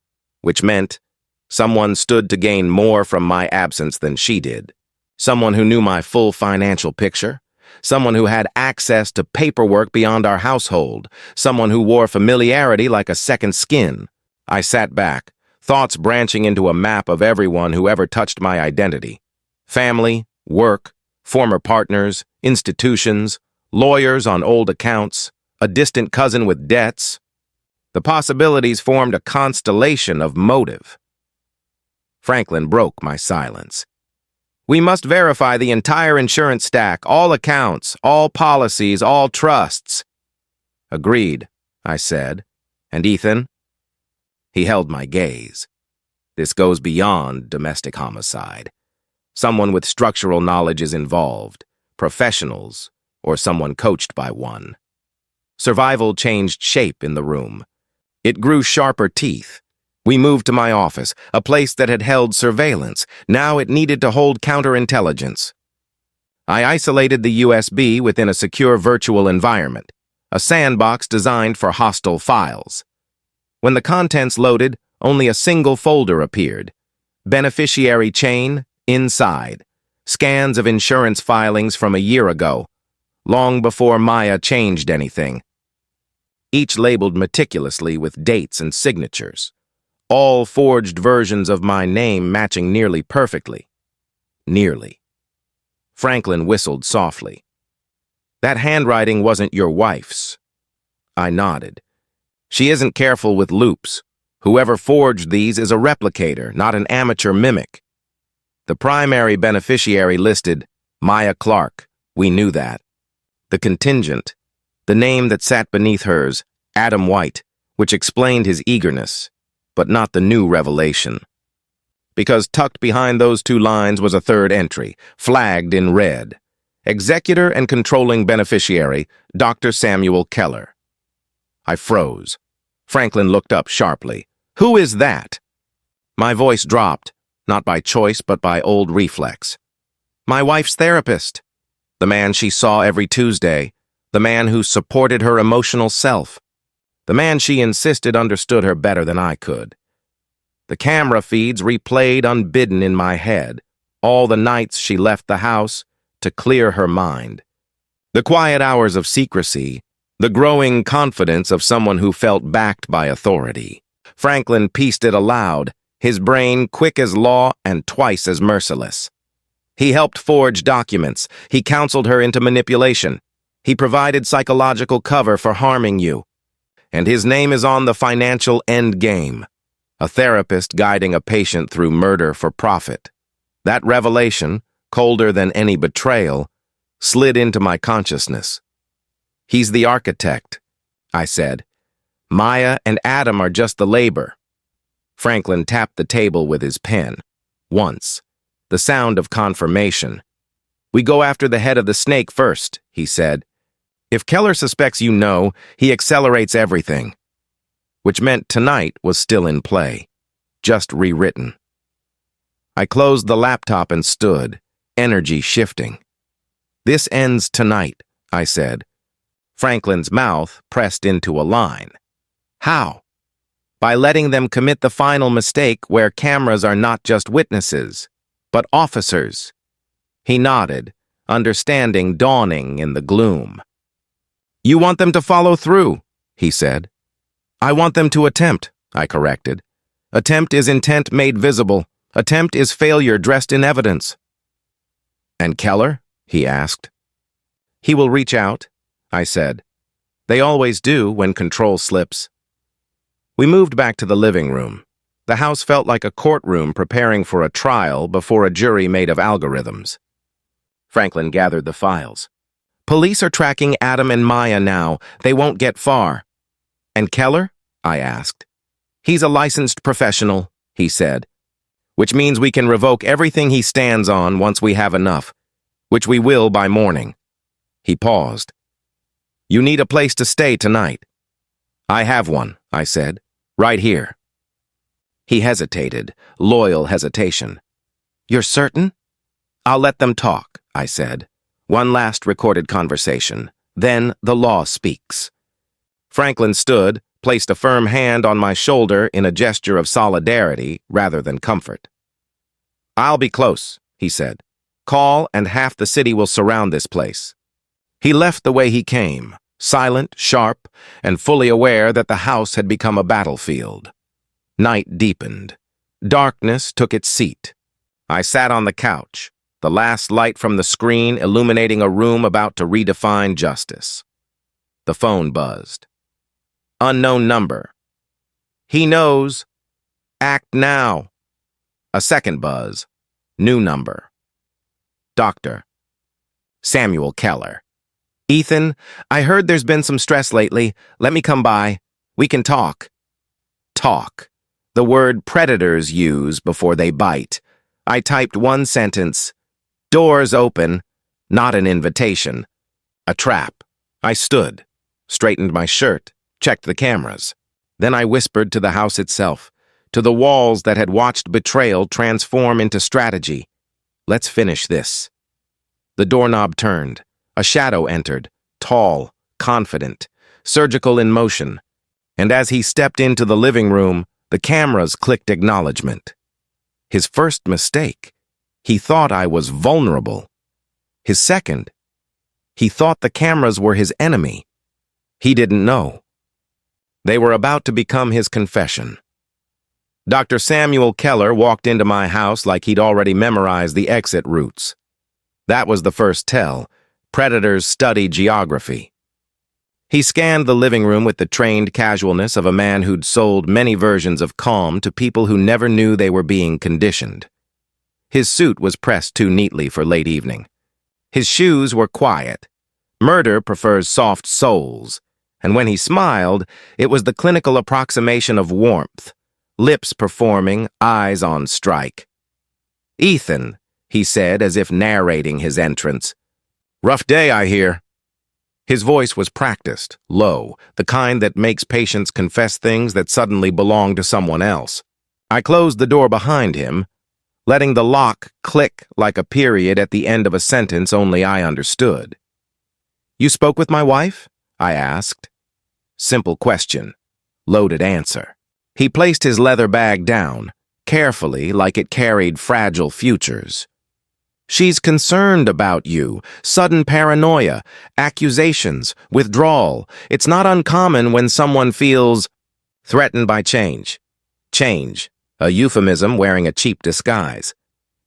which meant someone stood to gain more from my absence than she did. Someone who knew my full financial picture, someone who had access to paperwork beyond our household, someone who wore familiarity like a second skin. I sat back, thoughts branching into a map of everyone who ever touched my identity. Family, work, former partners, institutions, lawyers on old accounts, a distant cousin with debts. The possibilities formed a constellation of motive. Franklin broke my silence. We must verify the entire insurance stack, all accounts, all policies, all trusts. Agreed, I said. And Ethan? He held my gaze. This goes beyond domestic homicide. Someone with structural knowledge is involved, professionals, or someone coached by one. Survival changed shape in the room. It grew sharper teeth. We moved to my office, a place that had held surveillance. Now it needed to hold counterintelligence. I isolated the USB within a secure virtual environment, a sandbox designed for hostile files. When the contents loaded, only a single folder appeared. Beneficiary chain, inside. Scans of insurance filings from a year ago, long before Maya changed anything. Each labeled meticulously with dates and signatures. All forged versions of my name matching nearly perfectly. Nearly. Franklin whistled softly. That handwriting wasn't your wife's. I nodded. She isn't careful with loops. Whoever forged these is a replicator, not an amateur mimic. The primary beneficiary listed, Maya Clark. We knew that. The contingent, the name that sat beneath hers, Adam White, which explained his eagerness, but not the new revelation. Because tucked behind those two lines was a third entry, flagged in red. Executor and controlling beneficiary, Dr. Samuel Keller. I froze. Franklin looked up sharply. Who is that? My voice dropped, not by choice but by old reflex. My wife's therapist. The man she saw every Tuesday. The man who supported her emotional self. The man she insisted understood her better than I could. The camera feeds replayed unbidden in my head, all the nights she left the house to clear her mind. The quiet hours of secrecy, the growing confidence of someone who felt backed by authority. Franklin pieced it aloud, his brain quick as law and twice as merciless. He helped forge documents. He counseled her into manipulation. He provided psychological cover for harming you. And his name is on the financial end game. A therapist guiding a patient through murder for profit. That revelation, colder than any betrayal, slid into my consciousness. He's the architect, I said. Maya and Adam are just the labor. Franklin tapped the table with his pen. Once. The sound of confirmation. We go after the head of the snake first, he said. If Keller suspects you know, he accelerates everything. Which meant tonight was still in play, just rewritten. I closed the laptop and stood, energy shifting. This ends tonight, I said. Franklin's mouth pressed into a line. How? By letting them commit the final mistake where cameras are not just witnesses, but officers. He nodded, understanding dawning in the gloom. You want them to follow through, he said. I want them to attempt, I corrected. Attempt is intent made visible. Attempt is failure dressed in evidence. And Keller? He asked. He will reach out, I said. They always do when control slips. We moved back to the living room. The house felt like a courtroom preparing for a trial before a jury made of algorithms. Franklin gathered the files. Police are tracking Adam and Maya now. They won't get far. And Keller? I asked. He's a licensed professional, he said, which means we can revoke everything he stands on once we have enough, which we will by morning. He paused. You need a place to stay tonight. I have one, I said, right here. He hesitated, loyal hesitation. You're certain? I'll let them talk, I said. One last recorded conversation. Then the law speaks. Franklin stood, placed a firm hand on my shoulder in a gesture of solidarity rather than comfort. I'll be close, he said. Call and half the city will surround this place. He left the way he came, silent, sharp, and fully aware that the house had become a battlefield. Night deepened. Darkness took its seat. I sat on the couch, the last light from the screen illuminating a room about to redefine justice. The phone buzzed. Unknown number. He knows. Act now. A second buzz. New number. Doctor. Samuel Keller. Ethan, I heard there's been some stress lately. Let me come by. We can talk. Talk. The word predators use before they bite. I typed one sentence. Doors open. Not an invitation. A trap. I stood, straightened my shirt, checked the cameras. Then I whispered to the house itself, to the walls that had watched betrayal transform into strategy. Let's finish this. The doorknob turned. A shadow entered, tall, confident, surgical in motion. And as he stepped into the living room, the cameras clicked acknowledgement. His first mistake. He thought I was vulnerable. His second. He thought the cameras were his enemy. He didn't know. They were about to become his confession. Dr. Samuel Keller walked into my house like he'd already memorized the exit routes. That was the first tell. Predators study geography. He scanned the living room with the trained casualness of a man who'd sold many versions of calm to people who never knew they were being conditioned. His suit was pressed too neatly for late evening. His shoes were quiet. Murder prefers soft soles, and when he smiled, it was the clinical approximation of warmth, lips performing, eyes on strike. Ethan, he said as if narrating his entrance. Rough day, I hear. His voice was practiced, low, the kind that makes patients confess things that suddenly belong to someone else. I closed the door behind him, letting the lock click like a period at the end of a sentence only I understood. You spoke with my wife? I asked. Simple question. Loaded answer. He placed his leather bag down, carefully like it carried fragile futures. She's concerned about you. Sudden paranoia, accusations, withdrawal. It's not uncommon when someone feels threatened by change. Change, a euphemism wearing a cheap disguise.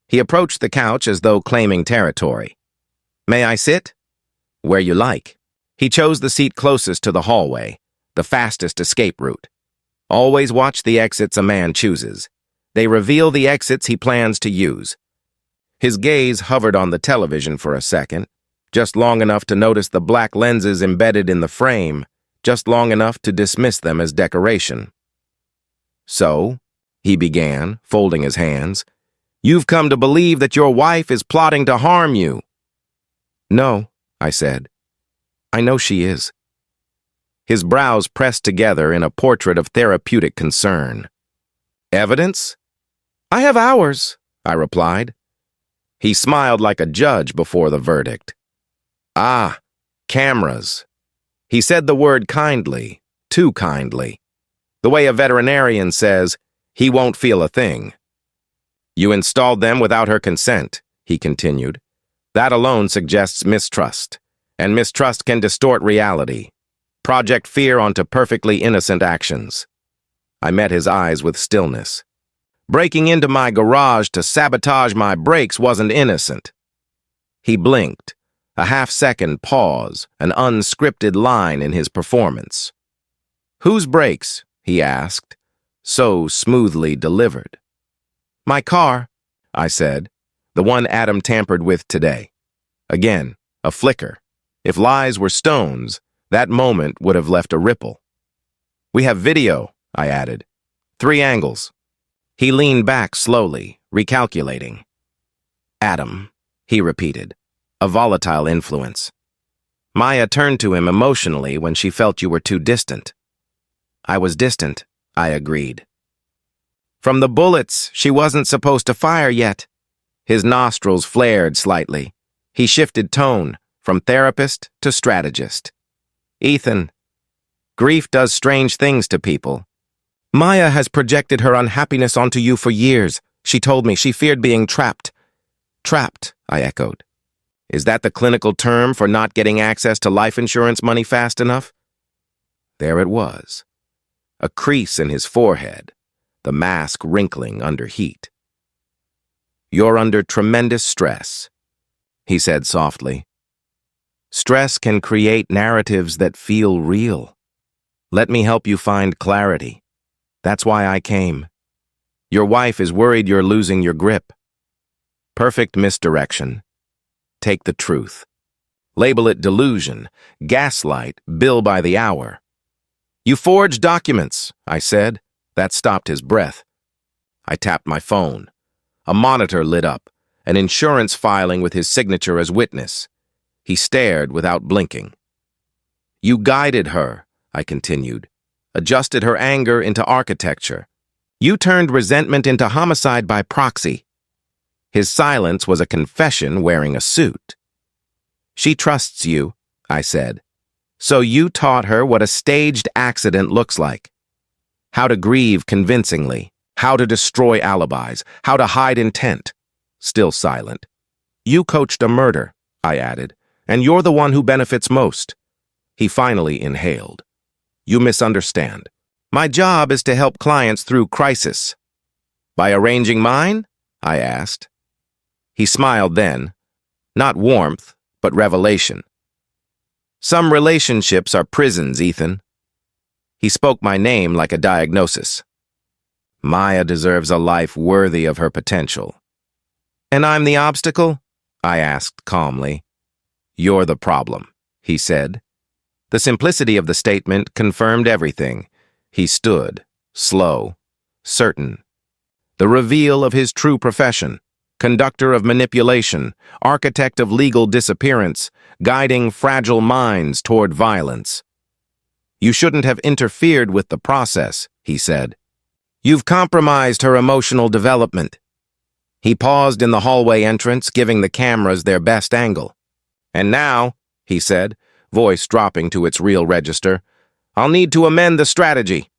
He approached the couch as though claiming territory. May I sit? Where you like. He chose the seat closest to the hallway, the fastest escape route. Always watch the exits a man chooses. They reveal the exits he plans to use. His gaze hovered on the television for a second, just long enough to notice the black lenses embedded in the frame, just long enough to dismiss them as decoration. So, he began, folding his hands, you've come to believe that your wife is plotting to harm you. No, I said. I know she is. His brows pressed together in a portrait of therapeutic concern. Evidence? I have ours, I replied. He smiled like a judge before the verdict. Ah, cameras. He said the word kindly, too kindly. The way a veterinarian says, he won't feel a thing. You installed them without her consent, he continued. That alone suggests mistrust, and mistrust can distort reality, project fear onto perfectly innocent actions. I met his eyes with stillness. Breaking into my garage to sabotage my brakes wasn't innocent. He blinked, a half-second pause, an unscripted line in his performance. Whose brakes? He asked, so smoothly delivered. My car, I said, the one Adam tampered with today. Again, a flicker. If lies were stones, that moment would have left a ripple. "We have video," I added. "3 angles." He leaned back slowly, recalculating. "Adam," he repeated, "a volatile influence." Maya turned to him emotionally when she felt you were too distant. "I was distant," I agreed. "From the bullets she wasn't supposed to fire yet." His nostrils flared slightly. He shifted tone from therapist to strategist. "Ethan, grief does strange things to people. Maya has projected her unhappiness onto you for years. She told me she feared being trapped." "Trapped," I echoed. "Is that the clinical term for not getting access to life insurance money fast enough?" There it was. A crease in his forehead, the mask wrinkling under heat. "You're under tremendous stress," he said softly. "Stress can create narratives that feel real. Let me help you find clarity. That's why I came. Your wife is worried you're losing your grip. Perfect misdirection. Take the truth. Label it delusion, gaslight, bill by the hour." "You forged documents," I said. That stopped his breath. I tapped my phone. A monitor lit up, an insurance filing with his signature as witness. He stared without blinking. "You guided her," I continued, "adjusted her anger into architecture. You turned resentment into homicide by proxy." His silence was a confession wearing a suit. "She trusts you," I said. "So you taught her what a staged accident looks like. How to grieve convincingly, how to destroy alibis, how to hide intent." Still silent. "You coached a murder," I added, "and you're the one who benefits most." He finally inhaled. "You misunderstand. My job is to help clients through crisis." "By arranging mine?" I asked. He smiled then. Not warmth, but revelation. "Some relationships are prisons, Ethan." He spoke my name like a diagnosis. "Maya deserves a life worthy of her potential." "And I'm the obstacle?" I asked calmly. "You're the problem," he said. The simplicity of the statement confirmed everything. He stood, slow, certain. The reveal of his true profession, conductor of manipulation, architect of legal disappearance, guiding fragile minds toward violence. "You shouldn't have interfered with the process," he said. "You've compromised her emotional development." He paused in the hallway entrance, giving the cameras their best angle. "And now," he said, voice dropping to its real register, "I'll need to amend the strategy."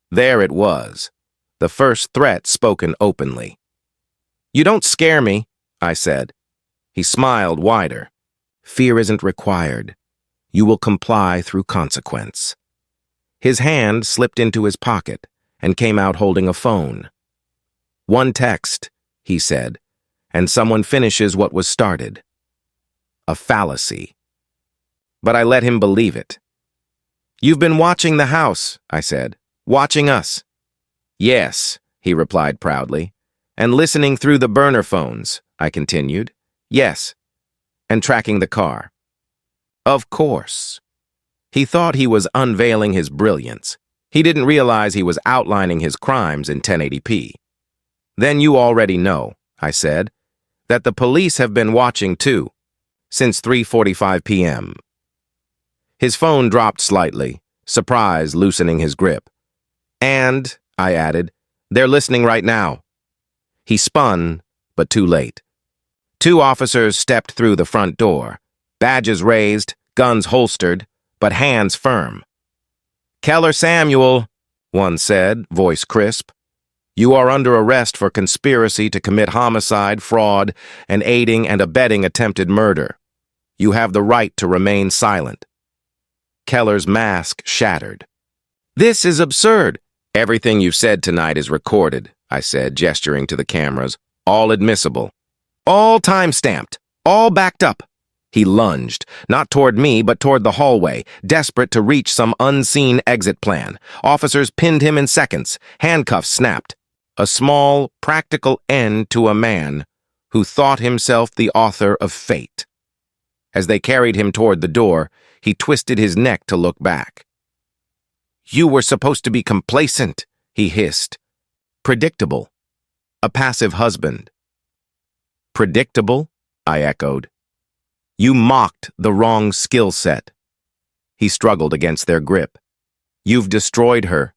There it was, the first threat spoken openly. "You don't scare me," I said. He smiled wider. "Fear isn't required. You will comply through consequence." His hand slipped into his pocket and came out holding a phone. "One text," he said, "and someone finishes what was started." A fallacy. But I let him believe it. "You've been watching the house," I said. "Watching us." "Yes," he replied proudly. "And listening through the burner phones," I continued. "Yes. And tracking the car." Of course. He thought he was unveiling his brilliance. He didn't realize he was outlining his crimes in 1080p. "Then you already know," I said, "that the police have been watching too, since 3:45 p.m. His phone dropped slightly, surprise loosening his grip. "And," I added, "they're listening right now." He spun, but too late. 2 officers stepped through the front door, badges raised, guns holstered, but hands firm. "Keller Samuel," one said, voice crisp. "You are under arrest for conspiracy to commit homicide, fraud, and aiding and abetting attempted murder. You have the right to remain silent." Keller's mask shattered. "This is absurd." "Everything you've said tonight is recorded," I said, gesturing to the cameras. "All admissible. All time-stamped. All backed up." He lunged, not toward me, but toward the hallway, desperate to reach some unseen exit plan. Officers pinned him in seconds. Handcuffs snapped. A small, practical end to a man who thought himself the author of fate. As they carried him toward the door, he twisted his neck to look back. "You were supposed to be complacent," he hissed. "Predictable. A passive husband." "Predictable?" I echoed. "You mocked the wrong skill set." He struggled against their grip. "You've destroyed her,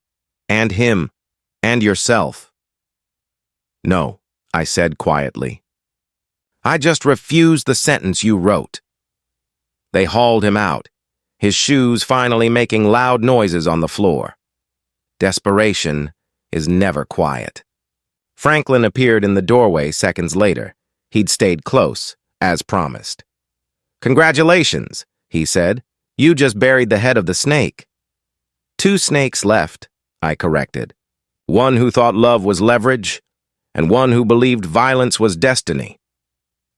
and him, and yourself." "No," I said quietly. "I just refuse the sentence you wrote." They hauled him out, his shoes finally making loud noises on the floor. Desperation is never quiet. Franklin appeared in the doorway seconds later. He'd stayed close, as promised. "Congratulations," he said. "You just buried the head of the snake." "Two snakes left," I corrected. "One who thought love was leverage, and one who believed violence was destiny."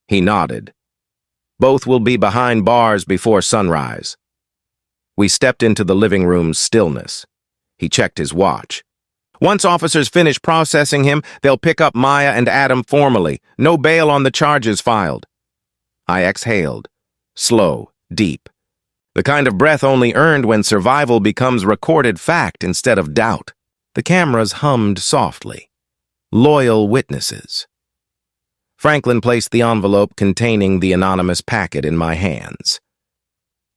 He nodded. "Both will be behind bars before sunrise." We stepped into the living room's stillness. He checked his watch. "Once officers finish processing him, they'll pick up Maya and Adam formally. No bail on the charges filed." I exhaled. Slow, deep. The kind of breath only earned when survival becomes recorded fact instead of doubt. The cameras hummed softly. Loyal witnesses. Franklin placed the envelope containing the anonymous packet in my hands.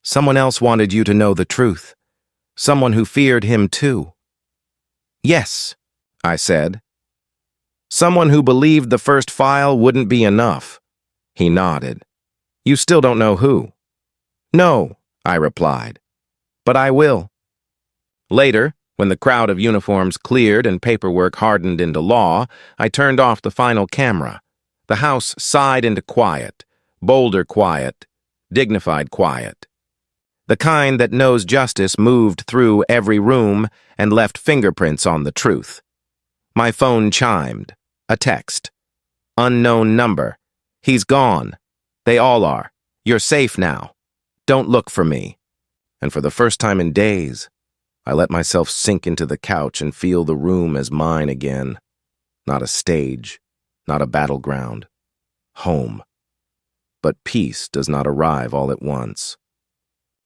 "Someone else wanted you to know the truth. Someone who feared him too." "Yes," I said. "Someone who believed the first file wouldn't be enough." He nodded. "You still don't know who?" "No," I replied. "But I will." Later, when the crowd of uniforms cleared and paperwork hardened into law, I turned off the final camera. The house sighed into quiet, bolder quiet, dignified quiet. The kind that knows justice moved through every room and left fingerprints on the truth. My phone chimed. A text. "Unknown number. He's gone. They all are. You're safe now. Don't look for me." And for the first time in days, I let myself sink into the couch and feel the room as mine again. Not a stage, not a battleground. Home. But peace does not arrive all at once.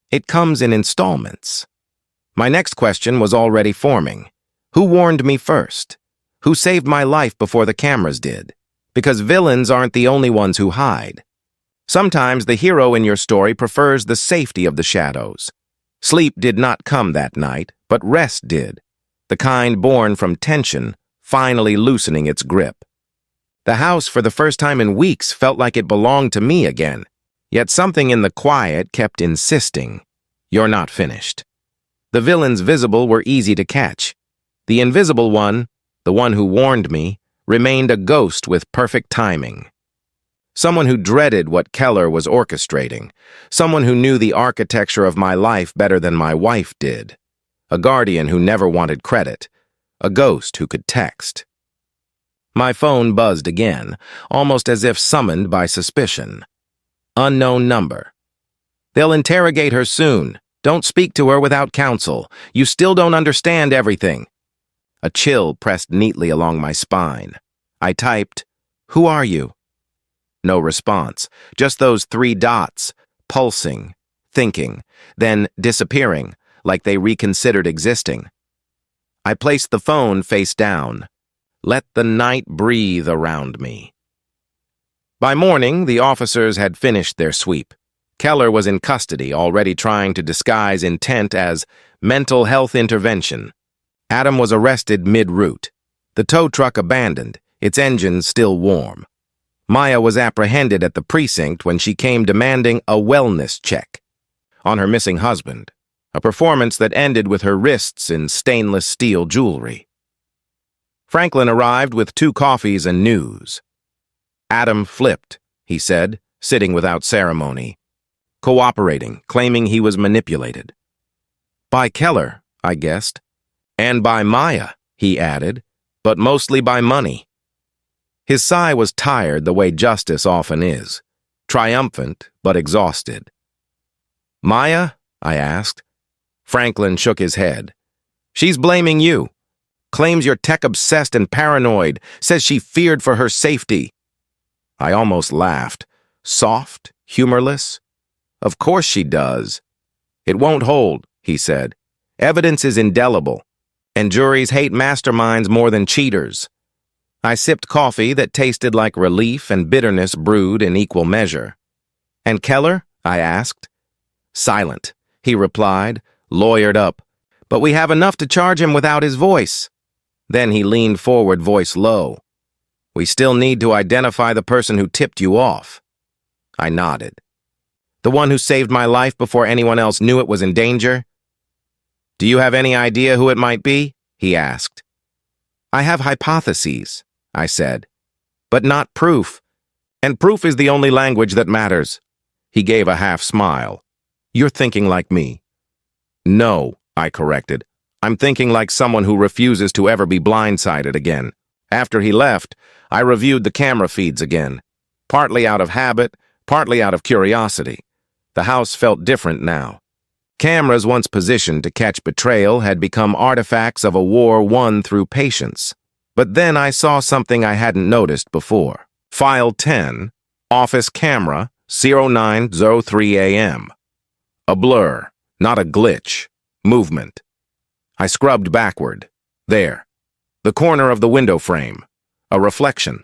It comes in installments. My next question was already forming. Who warned me first? Who saved my life before the cameras did? Because villains aren't the only ones who hide. Sometimes the hero in your story prefers the safety of the shadows. Sleep did not come that night, but rest did. The kind born from tension, finally loosening its grip. The house, for the first time in weeks, felt like it belonged to me again. Yet something in the quiet kept insisting, "You're not finished." The villains visible were easy to catch. The invisible one, the one who warned me, remained a ghost with perfect timing. Someone who dreaded what Keller was orchestrating. Someone who knew the architecture of my life better than my wife did. A guardian who never wanted credit. A ghost who could text. My phone buzzed again, almost as if summoned by suspicion. Unknown number. "They'll interrogate her soon. Don't speak to her without counsel. You still don't understand everything." A chill pressed neatly along my spine. I typed, "Who are you?" No response, just those 3 dots, pulsing, thinking, then disappearing, like they reconsidered existing. I placed the phone face down. Let the night breathe around me. By morning, the officers had finished their sweep. Keller was in custody, already trying to disguise intent as mental health intervention. Adam was arrested mid-route. The tow truck abandoned, its engine still warm. Maya was apprehended at the precinct when she came demanding a wellness check on her missing husband, a performance that ended with her wrists in stainless steel jewelry. Franklin arrived with 2 coffees and news. Adam flipped, he said, sitting without ceremony, cooperating, claiming he was manipulated. "By Keller," I guessed. "And by Maya," he added, "but mostly by money." His sigh was tired the way justice often is, triumphant but exhausted. "Maya?" I asked. Franklin shook his head. "She's blaming you. Claims you're tech-obsessed and paranoid, says she feared for her safety." I almost laughed. Soft, humorless. Of course she does. It won't hold, he said. Evidence is indelible, and juries hate masterminds more than cheaters. I sipped coffee that tasted like relief and bitterness brewed in equal measure. And Keller? I asked. Silent, he replied, lawyered up. But we have enough to charge him without his voice. Then he leaned forward, voice low. We still need to identify the person who tipped you off. I nodded. The one who saved my life before anyone else knew it was in danger? Do you have any idea who it might be? He asked. I have hypotheses, I said, but not proof. And proof is the only language that matters. He gave a half smile. You're thinking like me. No, I corrected. I'm thinking like someone who refuses to ever be blindsided again. After he left, I reviewed the camera feeds again, partly out of habit, partly out of curiosity. The house felt different now. Cameras once positioned to catch betrayal had become artifacts of a war won through patience. But then I saw something I hadn't noticed before. File 10, office camera, 09:03 a.m. A blur, not a glitch. Movement. I scrubbed backward. There. The corner of the window frame. A reflection.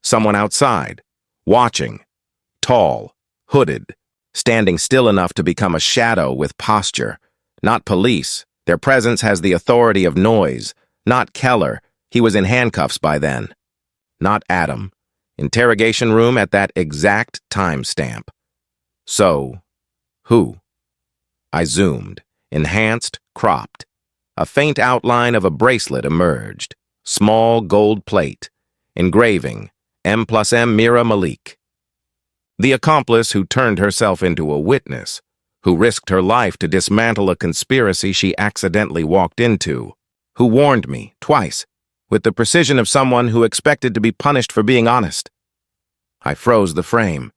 Someone outside. Watching. Tall. Hooded. Standing still enough to become a shadow with posture. Not police. Their presence has the authority of noise. Not Keller. He was in handcuffs by then. Not Adam. Interrogation room at that exact timestamp. So, who? I zoomed. Enhanced, cropped. A faint outline of a bracelet emerged. Small gold plate. Engraving. M+M Mira Malik. The accomplice who turned herself into a witness, who risked her life to dismantle a conspiracy she accidentally walked into, who warned me, twice, with the precision of someone who expected to be punished for being honest. I froze the frame.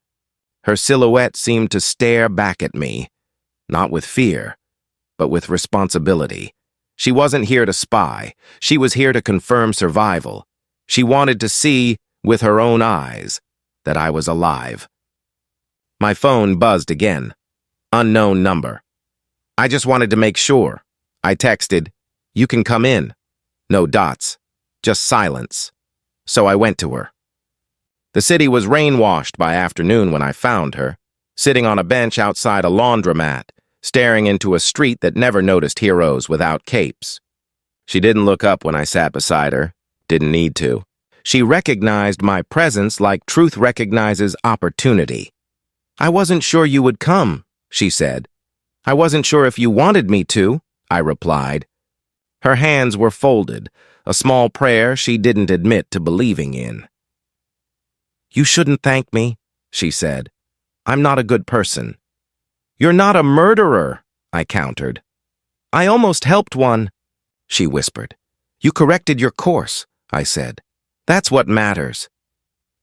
Her silhouette seemed to stare back at me, not with fear, but with responsibility. She wasn't here to spy. She was here to confirm survival. She wanted to see, with her own eyes, that I was alive. My phone buzzed again. Unknown number. I just wanted to make sure. I texted, "You can come in." No dots, just silence. So I went to her. The city was rain-washed by afternoon when I found her, sitting on a bench outside a laundromat, staring into a street that never noticed heroes without capes. She didn't look up when I sat beside her, didn't need to. She recognized my presence like truth recognizes opportunity. "I wasn't sure you would come," she said. "I wasn't sure if you wanted me to," I replied. Her hands were folded, a small prayer she didn't admit to believing in. "You shouldn't thank me," she said. "I'm not a good person." "You're not a murderer," I countered. "I almost helped one," she whispered. "You corrected your course," I said. "That's what matters."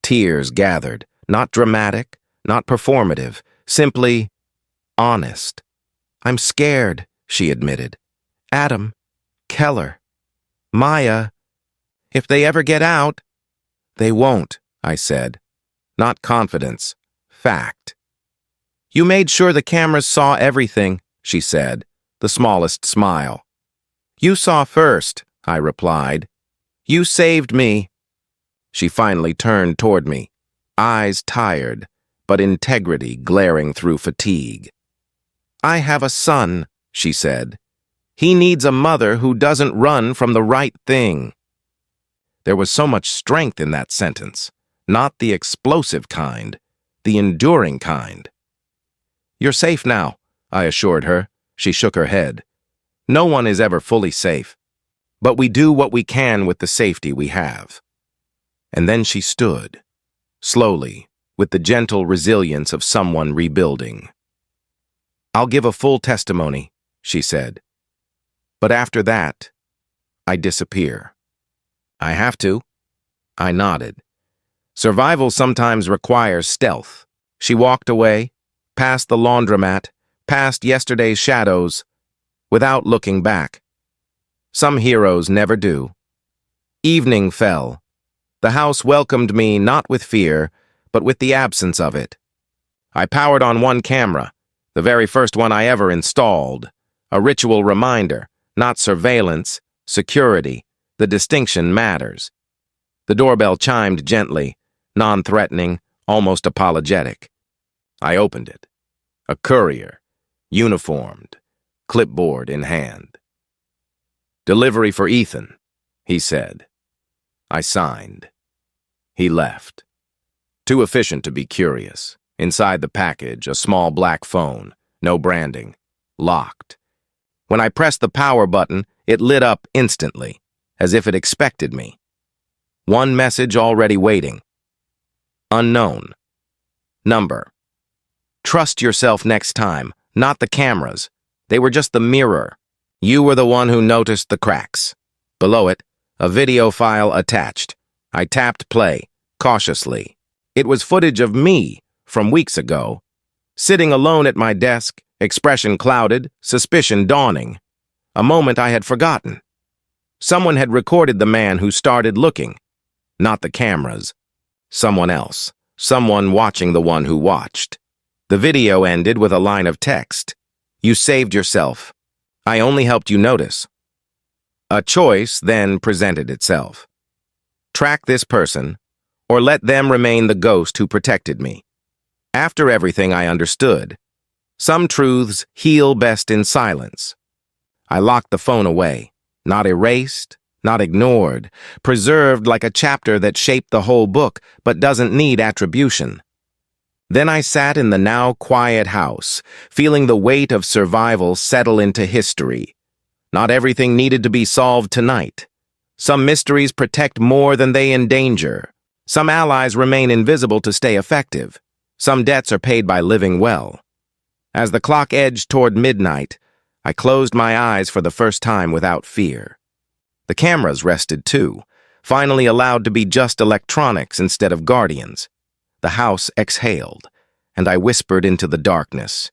Tears gathered, not dramatic, not performative, simply honest. "I'm scared," she admitted. "Adam, Keller, Maya, if they ever get out—" "They won't," I said. Not confidence, fact. "You made sure the cameras saw everything," she said, the smallest smile. "You saw first," I replied. "You saved me." She finally turned toward me, eyes tired, but integrity glaring through fatigue. "I have a son," she said. "He needs a mother who doesn't run from the right thing." There was so much strength in that sentence, not the explosive kind, the enduring kind. "You're safe now," I assured her. She shook her head. "No one is ever fully safe, but we do what we can with the safety we have." And then she stood, slowly, with the gentle resilience of someone rebuilding. "I'll give a full testimony," she said. "But after that, I disappear." "I have to." I nodded. Survival sometimes requires stealth. She walked away, past the laundromat, past yesterday's shadows, without looking back. Some heroes never do. Evening fell. The house welcomed me not with fear, but with the absence of it. I powered on one camera, The very first one I ever installed. A ritual reminder, not surveillance, security. The distinction matters. The doorbell chimed gently, non-threatening, almost apologetic. I opened it. A courier, uniformed, clipboard in hand. "Delivery for Ethan," he said. I signed. He left. Too efficient to be curious. Inside the package, a small black phone, no branding, locked. When I pressed the power button, it lit up instantly, as if it expected me. One message already waiting. Unknown. Number. Trust yourself next time, not the cameras. They were just the mirror. You were the one who noticed the cracks. Below it, a video file attached. I tapped play, cautiously. It was footage of me from weeks ago, sitting alone at my desk, expression clouded, suspicion dawning. A moment I had forgotten. Someone had recorded the man who started looking. Not the cameras. Someone else. Someone watching the one who watched. The video ended with a line of text. "You saved yourself. I only helped you notice." A choice then presented itself. Track this person, or let them remain the ghost who protected me. After everything, I understood. Some truths heal best in silence. I locked the phone away, not erased, not ignored, preserved like a chapter that shaped the whole book but doesn't need attribution. Then I sat in the now quiet house, feeling the weight of survival settle into history. Not everything needed to be solved tonight. Some mysteries protect more than they endanger. Some allies remain invisible to stay effective. Some debts are paid by living well. As the clock edged toward midnight, I closed my eyes for the first time without fear. The cameras rested too, finally allowed to be just electronics instead of guardians. The house exhaled, and I whispered into the darkness.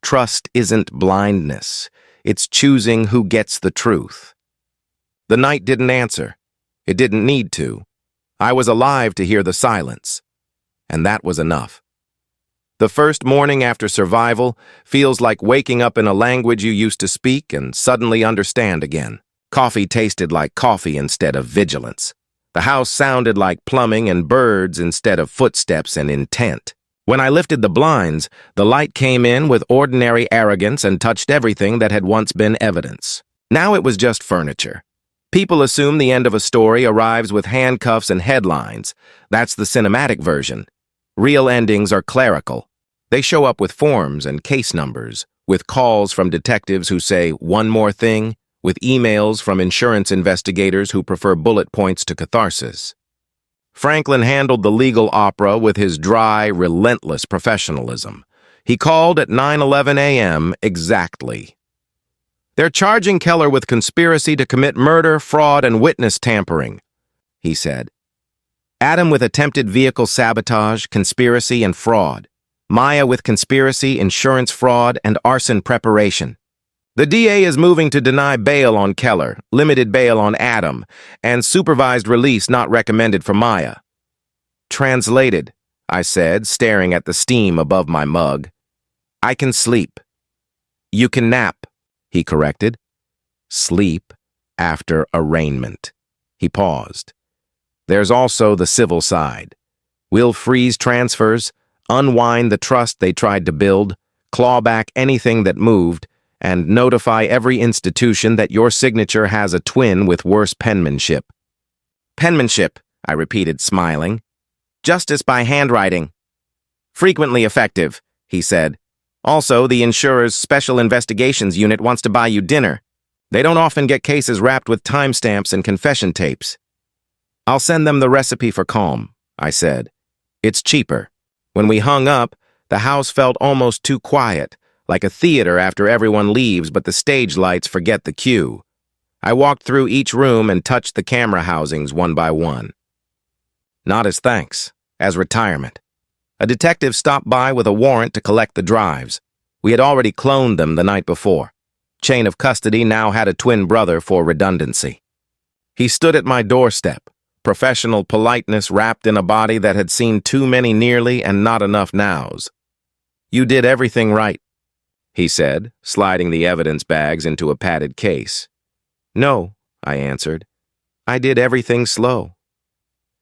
Trust isn't blindness. It's choosing who gets the truth. The night didn't answer. It didn't need to. I was alive to hear the silence, and that was enough. The first morning after survival feels like waking up in a language you used to speak and suddenly understand again. Coffee tasted like coffee instead of vigilance. The house sounded like plumbing and birds instead of footsteps and intent. When I lifted the blinds, the light came in with ordinary arrogance and touched everything that had once been evidence. Now it was just furniture. People assume the end of a story arrives with handcuffs and headlines. That's the cinematic version. Real endings are clerical. They show up with forms and case numbers, with calls from detectives who say one more thing, with emails from insurance investigators who prefer bullet points to catharsis. Franklin handled the legal opera with his dry, relentless professionalism. He called at 9:11 a.m. exactly. "They're charging Keller with conspiracy to commit murder, fraud, and witness tampering," he said. "Adam with attempted vehicle sabotage, conspiracy, and fraud. Maya with conspiracy, insurance fraud, and arson preparation. The DA is moving to deny bail on Keller, limited bail on Adam, and supervised release not recommended for Maya." "Translated," I said, staring at the steam above my mug. "I can sleep." "You can nap," he corrected. "Sleep after arraignment." He paused. "There's also the civil side. We'll freeze transfers, unwind the trust they tried to build, claw back anything that moved, and notify every institution that your signature has a twin with worse penmanship." "Penmanship," I repeated, smiling. "Justice by handwriting." "Frequently effective," he said. "Also, the insurer's Special Investigations Unit wants to buy you dinner. They don't often get cases wrapped with timestamps and confession tapes." "I'll send them the recipe for calm," I said. "It's cheaper." When we hung up, the house felt almost too quiet, like a theater after everyone leaves but the stage lights forget the cue. I walked through each room and touched the camera housings one by one. Not as thanks, as retirement. A detective stopped by with a warrant to collect the drives. We had already cloned them the night before. Chain of custody now had a twin brother for redundancy. He stood at my doorstep, professional politeness wrapped in a body that had seen too many nearly and not enough nows. "You did everything right," he said, sliding the evidence bags into a padded case. No, I answered. I did everything slow.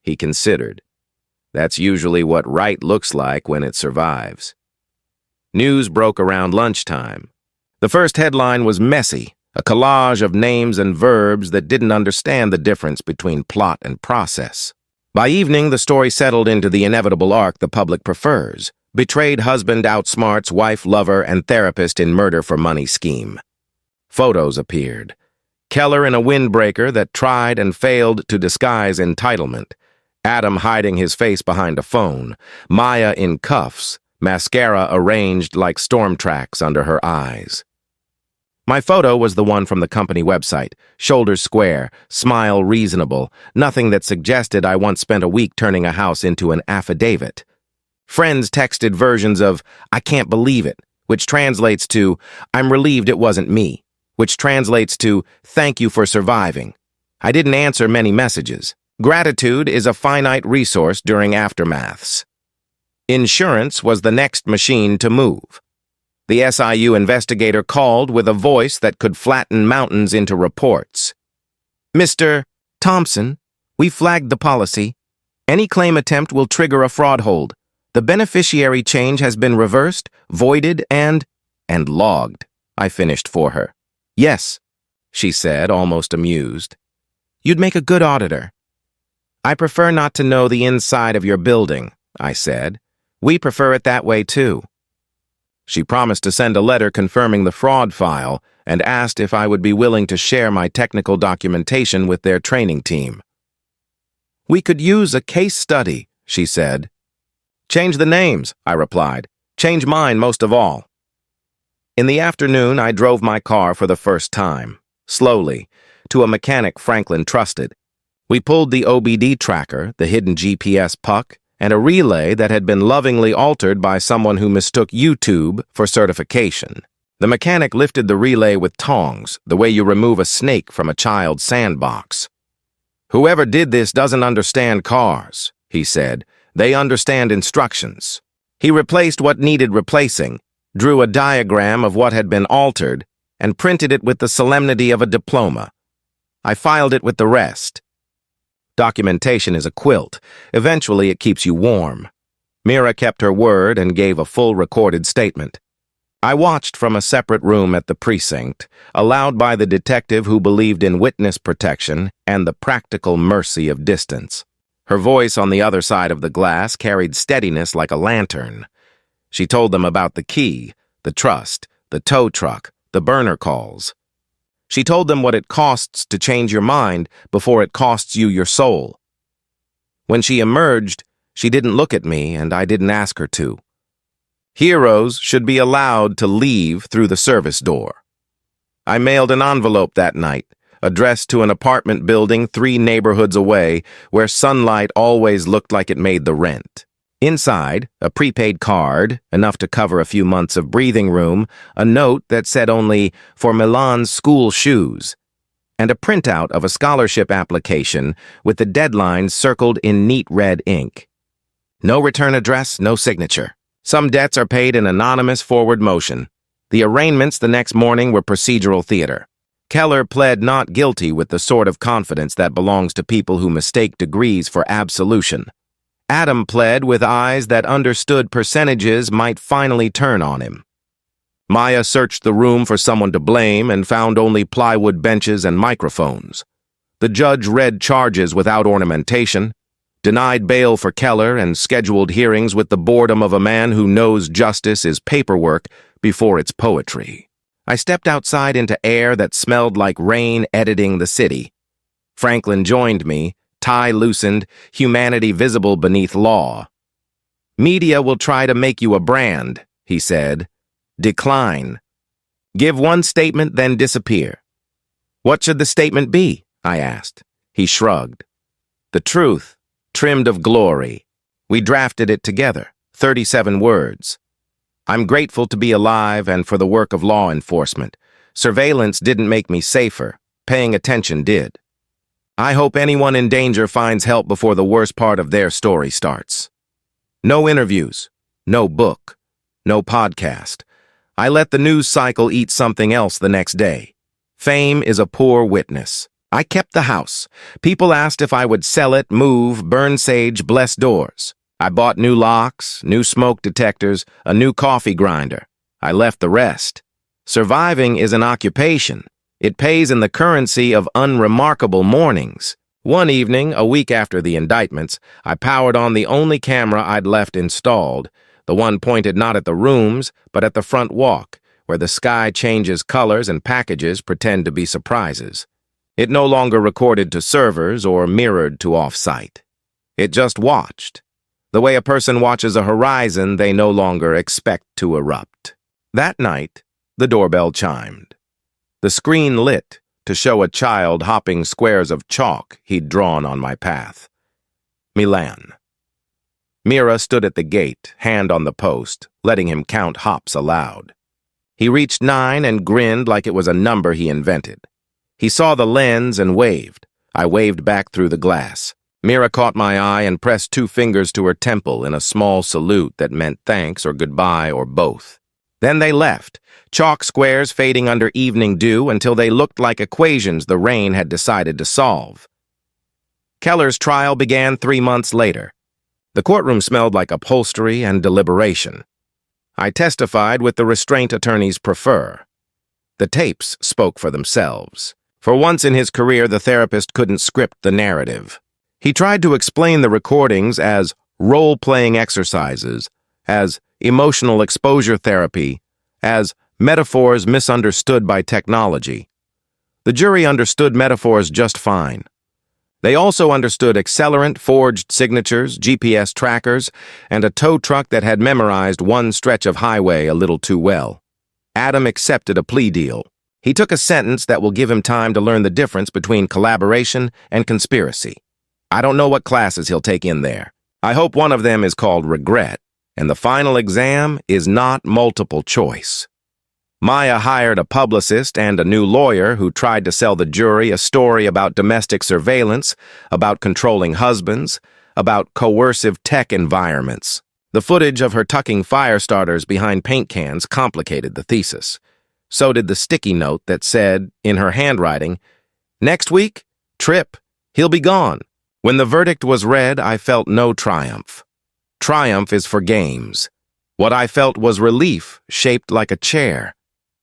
He considered. That's usually what right looks like when it survives. News broke around lunchtime. The first headline was messy, a collage of names and verbs that didn't understand the difference between plot and process. By evening, the story settled into the inevitable arc the public prefers. Betrayed husband outsmarts wife, lover, and therapist in murder for money scheme. Photos appeared. Keller in a windbreaker that tried and failed to disguise entitlement. Adam hiding his face behind a phone. Maya in cuffs, mascara arranged like storm tracks under her eyes. My photo was the one from the company website. Shoulders square, smile reasonable, nothing that suggested I once spent a week turning a house into an affidavit. Friends texted versions of, "I can't believe it," which translates to, "I'm relieved it wasn't me," which translates to, "Thank you for surviving." I didn't answer many messages. Gratitude is a finite resource during aftermaths. Insurance was the next machine to move. The SIU investigator called with a voice that could flatten mountains into reports. "Mr. Thompson, we flagged the policy. Any claim attempt will trigger a fraud hold. The beneficiary change has been reversed, voided, and logged," I finished for her. "Yes," she said, almost amused. "You'd make a good auditor." "I prefer not to know the inside of your building," I said. "We prefer it that way, too." She promised to send a letter confirming the fraud file and asked if I would be willing to share my technical documentation with their training team. "We could use a case study," she said. "Change the names," I replied. "Change mine most of all." In the afternoon, I drove my car for the first time, slowly, to a mechanic Franklin trusted. We pulled the OBD tracker, the hidden GPS puck, and a relay that had been lovingly altered by someone who mistook YouTube for certification. The mechanic lifted the relay with tongs, the way you remove a snake from a child's sandbox. "Whoever did this doesn't understand cars," he said. "They understand instructions." He replaced what needed replacing, drew a diagram of what had been altered, and printed it with the solemnity of a diploma. I filed it with the rest. Documentation is a quilt. Eventually, it keeps you warm. Mira kept her word and gave a full recorded statement. I watched from a separate room at the precinct, allowed by the detective who believed in witness protection and the practical mercy of distance. Her voice on the other side of the glass carried steadiness like a lantern. She told them about the key, the trust, the tow truck, the burner calls. She told them what it costs to change your mind before it costs you your soul. When she emerged, she didn't look at me, and I didn't ask her to. Heroes should be allowed to leave through the service door. I mailed an envelope that night, addressed to an apartment building 3 neighborhoods away, where sunlight always looked like it made the rent. Inside, a prepaid card, enough to cover a few months of breathing room, a note that said only, "For Milan's school shoes," and a printout of a scholarship application with the deadline circled in neat red ink. No return address, no signature. Some debts are paid in anonymous forward motion. The arraignments the next morning were procedural theater. Keller pled not guilty with the sort of confidence that belongs to people who mistake degrees for absolution. Adam pled with eyes that understood percentages might finally turn on him. Maya searched the room for someone to blame and found only plywood benches and microphones. The judge read charges without ornamentation, denied bail for Keller, and scheduled hearings with the boredom of a man who knows justice is paperwork before it's poetry. I stepped outside into air that smelled like rain editing the city. Franklin joined me, tie loosened, humanity visible beneath law. "Media will try to make you a brand," he said. "Decline. Give one statement, then disappear." "What should the statement be?" I asked. He shrugged. "The truth, trimmed of glory." We drafted it together, 37 words. "I'm grateful to be alive and for the work of law enforcement. Surveillance didn't make me safer. Paying attention did. I hope anyone in danger finds help before the worst part of their story starts. No interviews, no book, no podcast. I let the news cycle eat something else the next day. Fame is a poor witness. I kept the house. People asked if I would sell it, move, burn sage, bless doors. I bought new locks, new smoke detectors, a new coffee grinder. I left the rest. Surviving is an occupation. It pays in the currency of unremarkable mornings. One evening, a week after the indictments, I powered on the only camera I'd left installed, the one pointed not at the rooms, but at the front walk, where the sky changes colors and packages pretend to be surprises. It no longer recorded to servers or mirrored to off-site. It just watched. The way a person watches a horizon they no longer expect to erupt. That night, the doorbell chimed. The screen lit to show a child hopping squares of chalk he'd drawn on my path. Milan. Mira stood at the gate, hand on the post, letting him count hops aloud. He reached 9 and grinned like it was a number he invented. He saw the lens and waved. I waved back through the glass. Mira caught my eye and pressed 2 fingers to her temple in a small salute that meant thanks or goodbye or both. Then they left, chalk squares fading under evening dew until they looked like equations the rain had decided to solve. Keller's trial began 3 months later. The courtroom smelled like upholstery and deliberation. I testified with the restraint attorneys prefer. The tapes spoke for themselves. For once in his career, the therapist couldn't script the narrative. He tried to explain the recordings as role-playing exercises, as emotional exposure therapy, as metaphors misunderstood by technology. The jury understood metaphors just fine. They also understood accelerant, forged signatures, GPS trackers, and a tow truck that had memorized one stretch of highway a little too well. Adam accepted a plea deal. He took a sentence that will give him time to learn the difference between collaboration and conspiracy. I don't know what classes he'll take in there. I hope one of them is called regret, and the final exam is not multiple choice. Maya hired a publicist and a new lawyer who tried to sell the jury a story about domestic surveillance, about controlling husbands, about coercive tech environments. The footage of her tucking fire starters behind paint cans complicated the thesis. So did the sticky note that said, in her handwriting, "Next week, Trip, he'll be gone." When the verdict was read, I felt no triumph. Triumph is for games. What I felt was relief, shaped like a chair.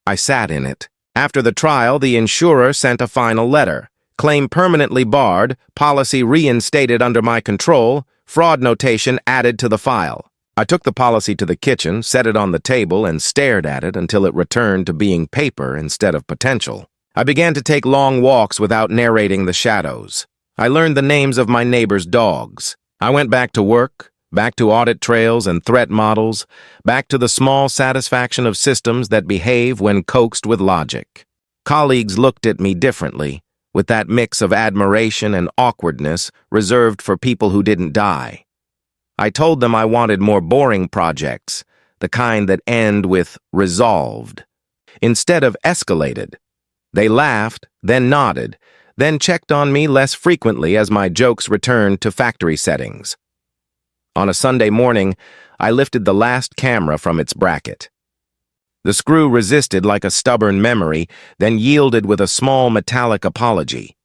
I sat in it. After the trial, the insurer sent a final letter. Claim permanently barred, policy reinstated under my control, fraud notation added to the file. I took the policy to the kitchen, set it on the table, and stared at it until it returned to being paper instead of potential. I began to take long walks without narrating the shadows. I learned the names of my neighbor's dogs. I went back to work, back to audit trails and threat models, back to the small satisfaction of systems that behave when coaxed with logic. Colleagues looked at me differently, with that mix of admiration and awkwardness reserved for people who didn't die. I told them I wanted more boring projects, the kind that end with resolved, instead of escalated. They laughed, then nodded, then checked on me less frequently as my jokes returned to factory settings. On a Sunday morning, I lifted the last camera from its bracket. The screw resisted like a stubborn memory, then yielded with a small metallic apology.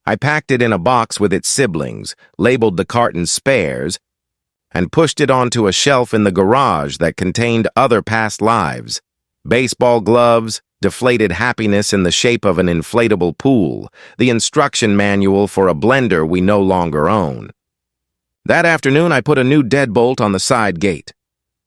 I packed it in a box with its siblings, labeled the carton spares, and pushed it onto a shelf in the garage that contained other past lives. Baseball gloves, deflated happiness in the shape of an inflatable pool, the instruction manual for a blender we no longer own. That afternoon, I put a new deadbolt on the side gate.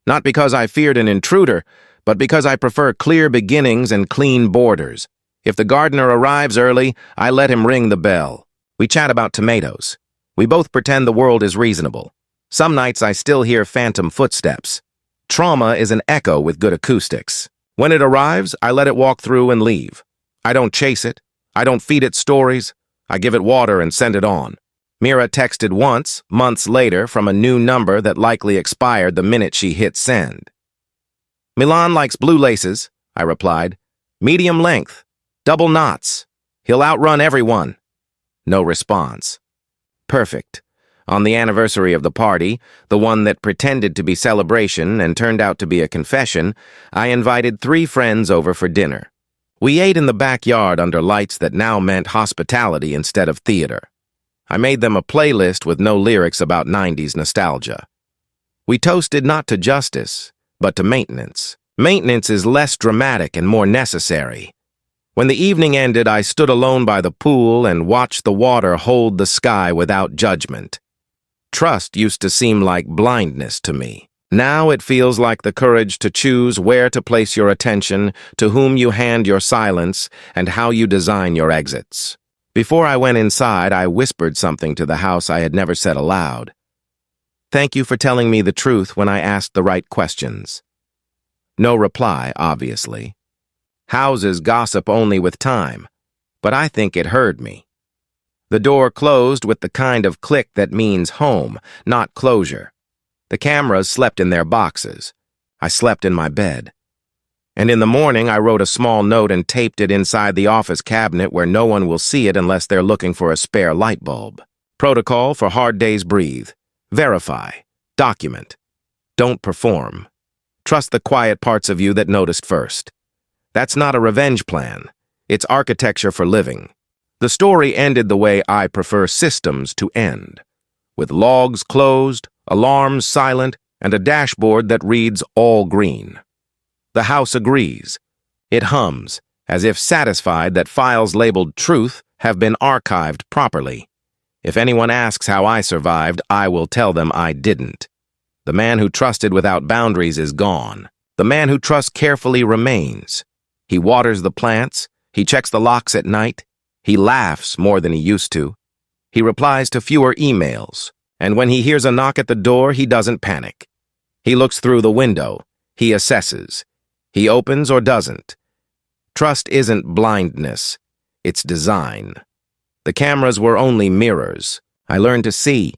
Not because I feared an intruder, but because I prefer clear beginnings and clean borders. If the gardener arrives early, I let him ring the bell. We chat about tomatoes. We both pretend the world is reasonable. Some nights I still hear phantom footsteps. Trauma is an echo with good acoustics. When it arrives, I let it walk through and leave. I don't chase it. I don't feed it stories. I give it water and send it on. Mira texted once, months later, from a new number that likely expired the minute she hit send. "Milan likes blue laces," I replied. "Medium length. Double knots. He'll outrun everyone." No response. Perfect. On the anniversary of the party, the one that pretended to be celebration and turned out to be a confession, I invited 3 friends over for dinner. We ate in the backyard under lights that now meant hospitality instead of theater. I made them a playlist with no lyrics about 90s nostalgia. We toasted not to justice, but to maintenance. Maintenance is less dramatic and more necessary. When the evening ended, I stood alone by the pool and watched the water hold the sky without judgment. Trust used to seem like blindness to me. Now it feels like the courage to choose where to place your attention, to whom you hand your silence, and how you design your exits. Before I went inside, I whispered something to the house I had never said aloud. Thank you for telling me the truth when I asked the right questions. No reply, obviously. Houses gossip only with time, but I think it heard me. The door closed with the kind of click that means home, not closure. The cameras slept in their boxes. I slept in my bed. And in the morning, I wrote a small note and taped it inside the office cabinet where no one will see it unless they're looking for a spare light bulb. Protocol for hard days: breathe. Verify. Document. Don't perform. Trust the quiet parts of you that noticed first. That's not a revenge plan. It's architecture for living. The story ended the way I prefer systems to end, with logs closed, alarms silent, and a dashboard that reads all green. The house agrees. It hums, as if satisfied that files labeled truth have been archived properly. If anyone asks how I survived, I will tell them I didn't. The man who trusted without boundaries is gone. The man who trusts carefully remains. He waters the plants. He checks the locks at night. He laughs more than he used to. He replies to fewer emails. And when he hears a knock at the door, he doesn't panic. He looks through the window. He assesses. He opens or doesn't. Trust isn't blindness. It's design. The cameras were only mirrors. I learned to see,